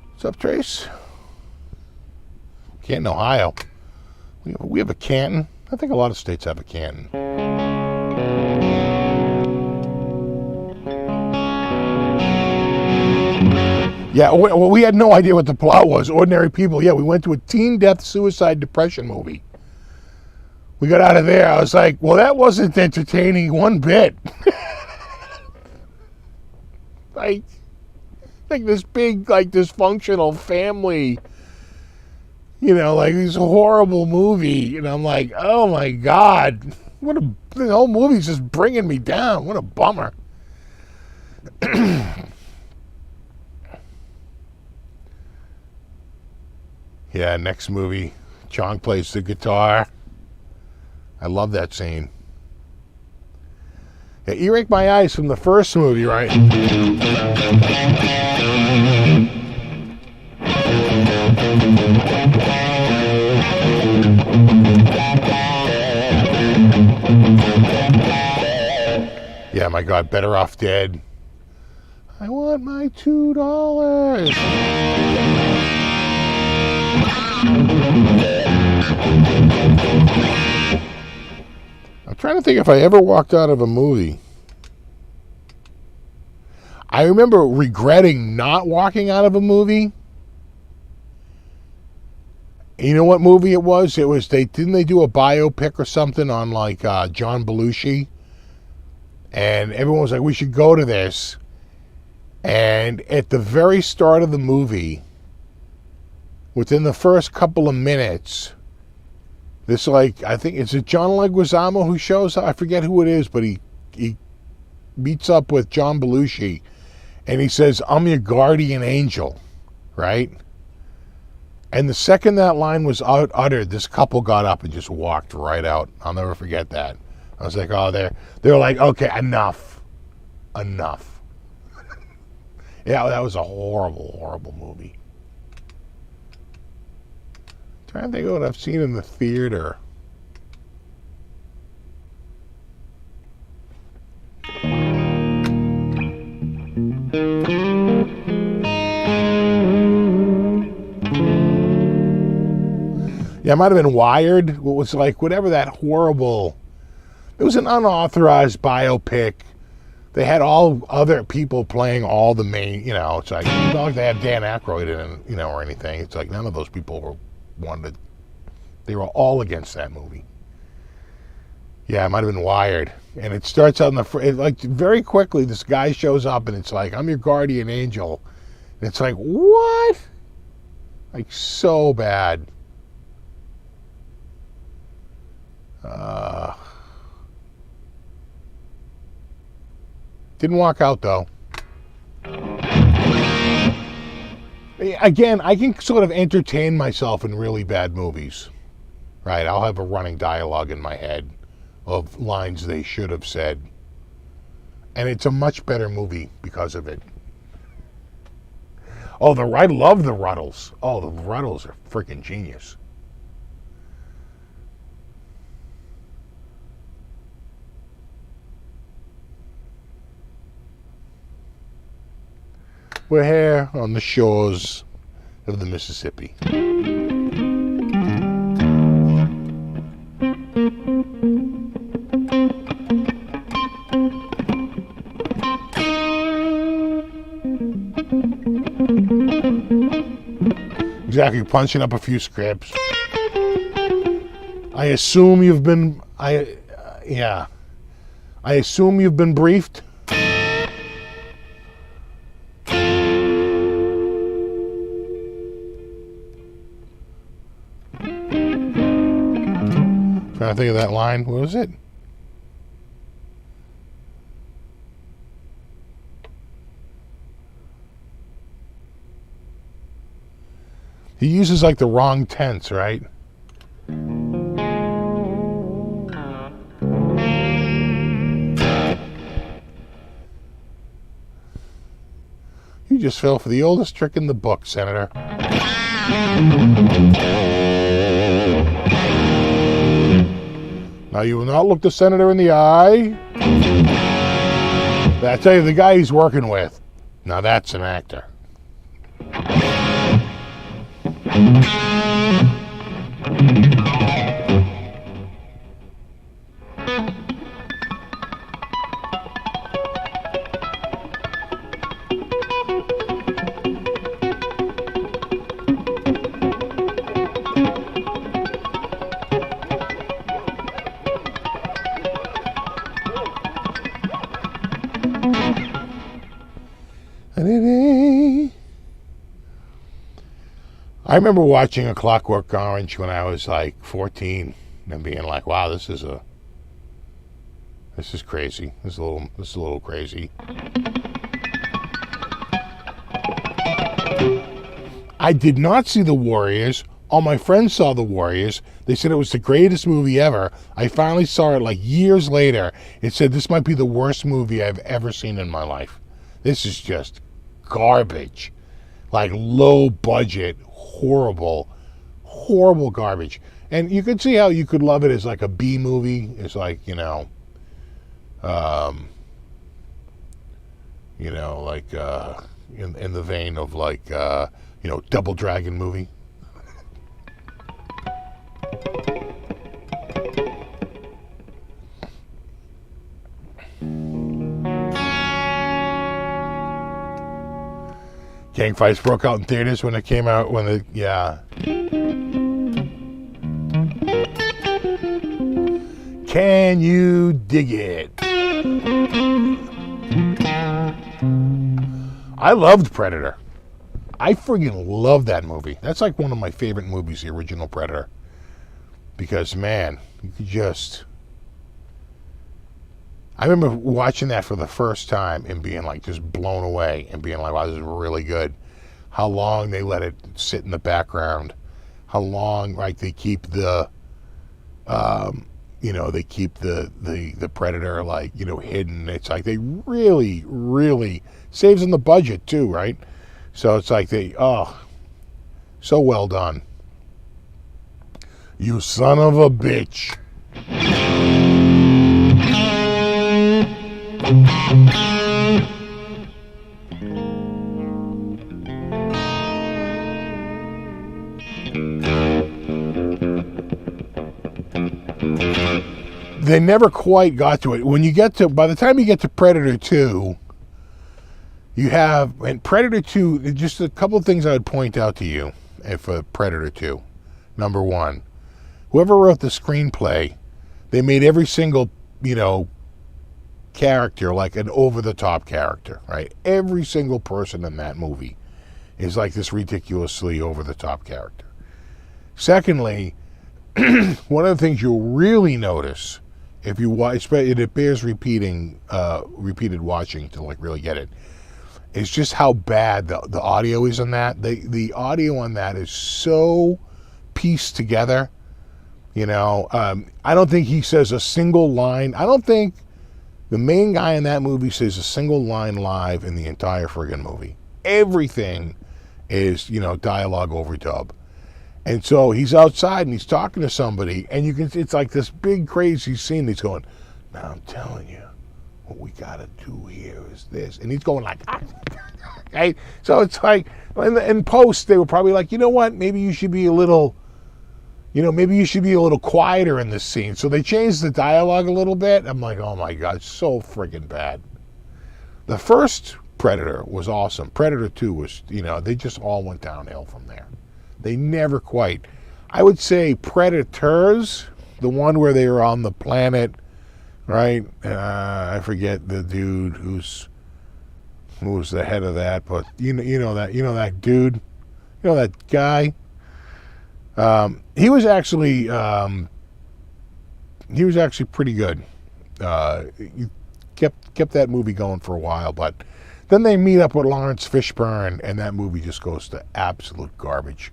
What's up, Trace? Canton, Ohio. We have a Canton. I think a lot of states have a Canton. Yeah, well, we had no idea what the plot was. Ordinary People. Yeah, we went to a teen death, suicide, depression movie. We got out of there. I was like, well, that wasn't entertaining one bit. like this big, like, dysfunctional family, you know, like this horrible movie. And I'm like, oh my God, the whole movie's just bringing me down. What a bummer. Yeah, next movie, Chong plays the guitar. I love that scene. Yeah, Earache My Eyes from the first movie, right? Yeah, my God, Better Off Dead. I want my $2. I'm trying to think if I ever walked out of a movie. I remember regretting not walking out of a movie. You know what movie it was? It was didn't they do a biopic or something on like John Belushi? And everyone was like, we should go to this. And at the very start of the movie, within the first couple of minutes, this, like, I think, is it John Leguizamo who shows up? I forget who it is, but he meets up with John Belushi, and he says, I'm your guardian angel, right? And the second that line was uttered, this couple got up and just walked right out. I'll never forget that. I was like, oh, they're like, okay, enough. Yeah, that was a horrible, horrible movie. Trying to think of what I've seen in the theater. Yeah, it might have been Wired. It was like whatever that horrible. It was an unauthorized biopic. They had all other people playing all the main. You know, it's like it's not like they had Dan Aykroyd in, you know, or anything. It's like none of those people wanted to They were all against that movie. Yeah, it might have been Wired. And it starts out in like very quickly, this guy shows up and it's like, I'm your guardian angel. And it's like, what? Like, so bad. Didn't walk out, though. Again, I can sort of entertain myself in really bad movies. Right? I'll have a running dialogue in my head of lines they should have said. And it's a much better movie because of it. Oh, I love the Ruddles. Oh, the Ruddles are freaking genius. We're here on the shores of the Mississippi. Exactly, punching up a few scripts. I assume you've been briefed. Trying to think of that line. What was it? He uses like the wrong tense, right? You just fell for the oldest trick in the book, Senator. Now you will not look the senator in the eye. I tell you, the guy he's working with, now that's an actor. I remember watching A Clockwork Orange when I was like 14 and being like, wow, this is crazy. This is a little crazy. I did not see The Warriors. All my friends saw The Warriors. They said it was the greatest movie ever. I finally saw it like years later. It said this might be the worst movie I've ever seen in my life. This is just garbage. Like low budget, horrible garbage. And you could see how you could love it as like a B movie. It's like, like in the vein of like Double Dragon movie. Gang fights broke out in theaters when it came out. Can you dig it? I loved Predator. I friggin' love that movie. That's like one of my favorite movies, the original Predator. Because, man, you could just... I remember watching that for the first time and being like just blown away and being like, wow, this is really good. How long they let it sit in the background. How long, like, they keep the, they keep the Predator, like, hidden. It's like they really, really saves in the budget too, right? So it's like so well done. You son of a bitch. They never quite got to it. By the time you get to Predator 2, and Predator 2, just a couple of things I would point out to you for Predator 2. Number one, whoever wrote the screenplay, they made every single, character like an over-the-top character, right? Every single person in that movie is like this ridiculously over-the-top character. Secondly, one of the things you'll really notice if you watch, it bears repeated watching to like really get it, is just how bad the audio is on that. The audio on that is so pieced together. I don't think he says a single line. I don't think the main guy in that movie says a single line live in the entire friggin' movie. Everything is, dialogue overdub. And so he's outside and he's talking to somebody, and it's like this big crazy scene. He's going, "Now I'm telling you, what we gotta do here is this," and he's going like, right? So it's like in post they were probably like, you know what? Maybe you should be a little quieter in this scene. So they changed the dialogue a little bit. I'm like, oh my God, so friggin' bad. The first Predator was awesome. Predator 2 was, they just all went downhill from there. They never quite. I would say Predators, the one where they were on the planet, right? I forget the dude who was the head of that, but that dude, that guy. He was actually pretty good. He kept that movie going for a while, but then they meet up with Lawrence Fishburne, and that movie just goes to absolute garbage.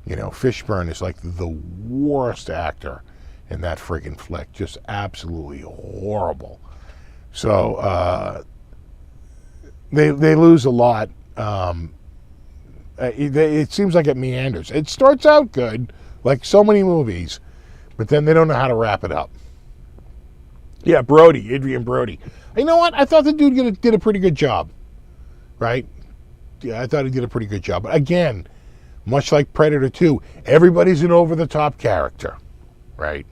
Fishburne is like the worst actor in that friggin' flick, just absolutely horrible. So they lose a lot. It seems like it meanders. It starts out good, like so many movies, but then they don't know how to wrap it up. Yeah, Adrian Brody. You know what? I thought the dude did a pretty good job, right? Yeah, I thought he did a pretty good job. But again, much like Predator 2, everybody's an over-the-top character, right?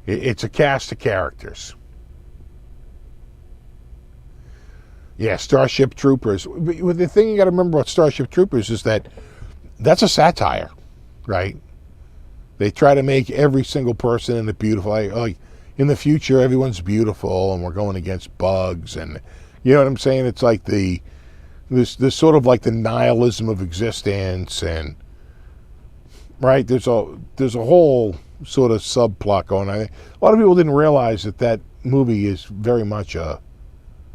It's a cast of characters. Yeah, Starship Troopers. But the thing you got to remember about Starship Troopers is that's a satire, right? They try to make every single person in the beautiful. Like in the future, everyone's beautiful, and we're going against bugs, and you know what I'm saying? It's like this sort of like the nihilism of existence, and right there's a whole sort of subplot going on. A lot of people didn't realize that movie is very much a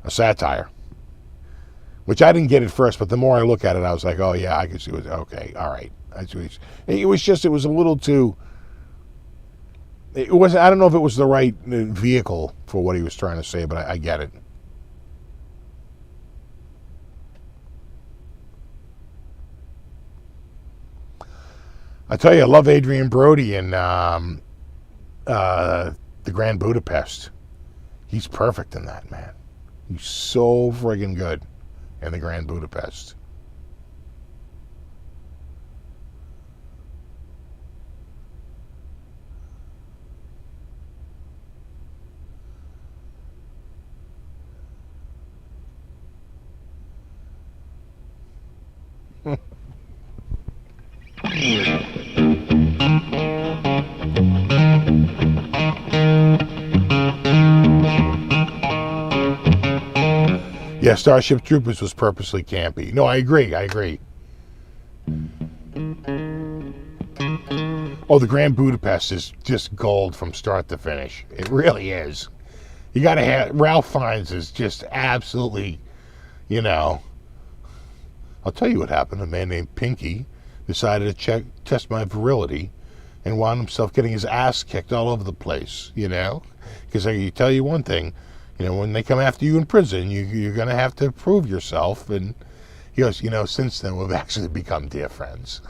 satire. Which I didn't get at first, but the more I look at it, I was like, oh yeah, I can see it. Okay, all right. It was a little too, I don't know if it was the right vehicle for what he was trying to say, but I get it. I tell you, I love Adrian Brody in The Grand Budapest. He's perfect in that, man. He's so friggin' good in The Grand Budapest. Yeah, Starship Troopers was purposely campy. No, I agree. Oh, The Grand Budapest is just gold from start to finish. It really is. You gotta have, Ralph Fiennes is just absolutely, I'll tell you what happened. A man named Pinky decided to test my virility and wound himself getting his ass kicked all over the place, Because I can tell you one thing, when they come after you in prison, you're going to have to prove yourself. And he goes, since then we've actually become dear friends.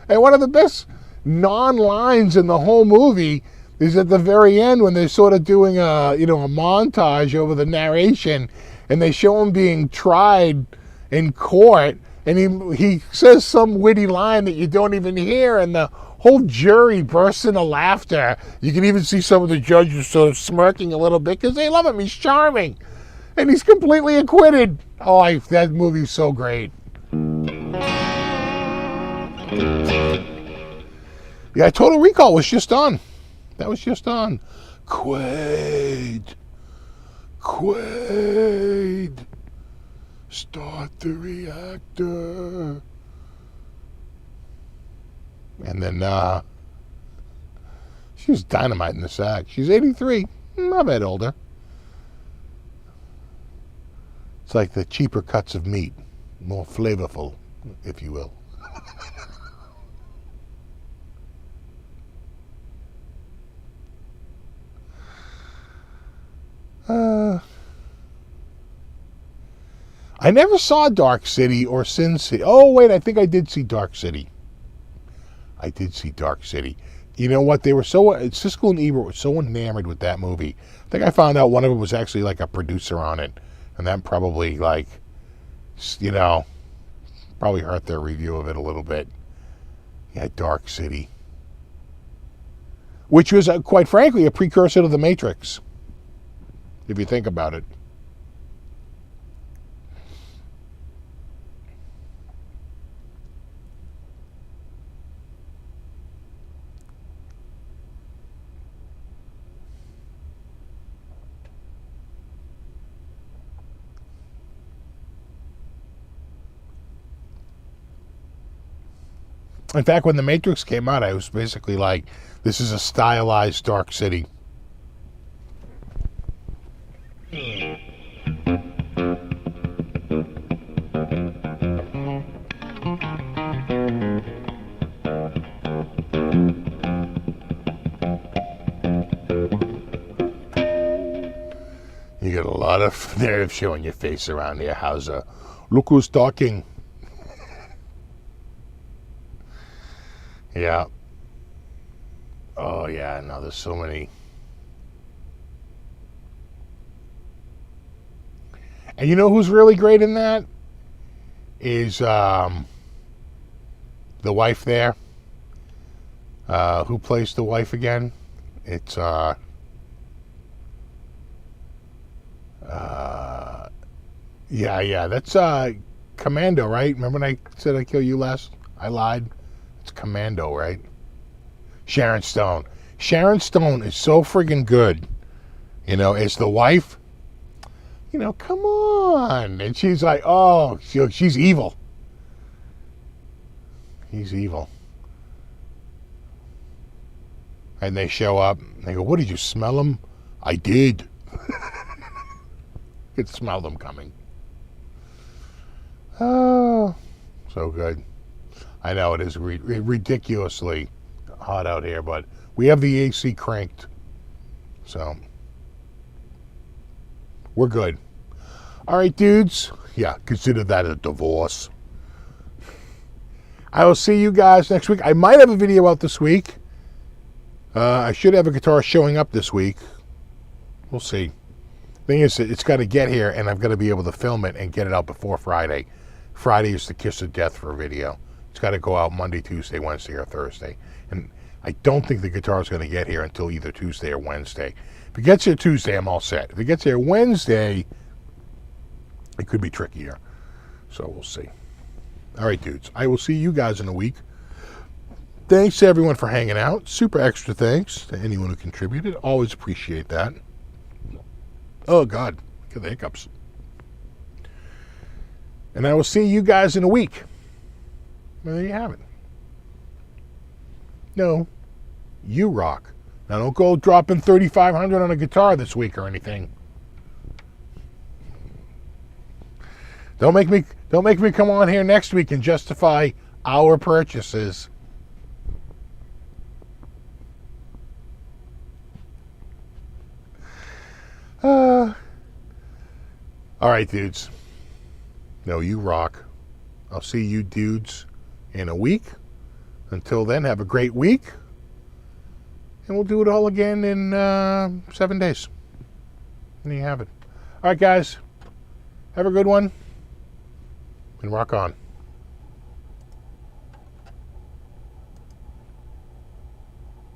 And one of the best non-lines in the whole movie is at the very end when they're sort of doing a montage over the narration, and they show him being tried in court, and he says some witty line that you don't even hear, and the whole jury bursts into laughter. You can even see some of the judges sort of smirking a little bit because they love him. He's charming. And he's completely acquitted. Oh, that movie's so great. Yeah, Total Recall was just on. That was just on. Quaid. Start the reactor. And then, she was dynamite in the sack. She's 83. Not bad older. It's like the cheaper cuts of meat. More flavorful, if you will. I never saw Dark City or Sin City. Oh, wait, I think I did see Dark City. You know what? They were Siskel and Ebert were so enamored with that movie. I think I found out one of them was actually like a producer on it. And that probably, like, you know, probably hurt their review of it a little bit. Yeah, Dark City. Which was, quite frankly, a precursor to The Matrix. If you think about it. In fact, when The Matrix came out, I was basically like, this is a stylized Dark City. You get a lot of nerve showing your face around here. Look who's talking. Yeah. Oh, yeah. No, there's so many. And you know who's really great in that? Is the wife there. Who plays the wife again? It's yeah. That's Commando, right? Remember when I said I'd kill you last? I lied. It's Commando, right? Sharon Stone. Sharon Stone is so friggin' good, you know, as the wife. You know, come on. And she's like, oh, she's evil. He's evil. And they show up. And they go, what, did you smell them? I did. Could smell them coming. Oh, so good. I know it is ridiculously hot out here, but we have the AC cranked. So, we're good. All right, dudes. Yeah, consider that a divorce. I will see you guys next week. I might have a video out this week. I should have a guitar showing up this week. We'll see. Thing is, it's got to get here, and I've got to be able to film it and get it out before Friday. Friday is the kiss of death for a video. It's got to go out Monday, Tuesday, Wednesday, or Thursday. And I don't think the guitar is going to get here until either Tuesday or Wednesday. If it gets here Tuesday, I'm all set. If it gets here Wednesday, it could be trickier. So we'll see. All right, dudes. I will see you guys in a week. Thanks to everyone for hanging out. Super extra thanks to anyone who contributed. Always appreciate that. Oh, God. Look at the hiccups. And I will see you guys in a week. Well, there you have it. No, you rock. Now don't go dropping $3,500 on a guitar this week or anything. Don't make me come on here next week and justify our purchases. All right, dudes. No, you rock. I'll see you dudes in a week. Until then, have a great week. And we'll do it all again in 7 days. And there you have it. All right, guys. Have a good one. And rock on.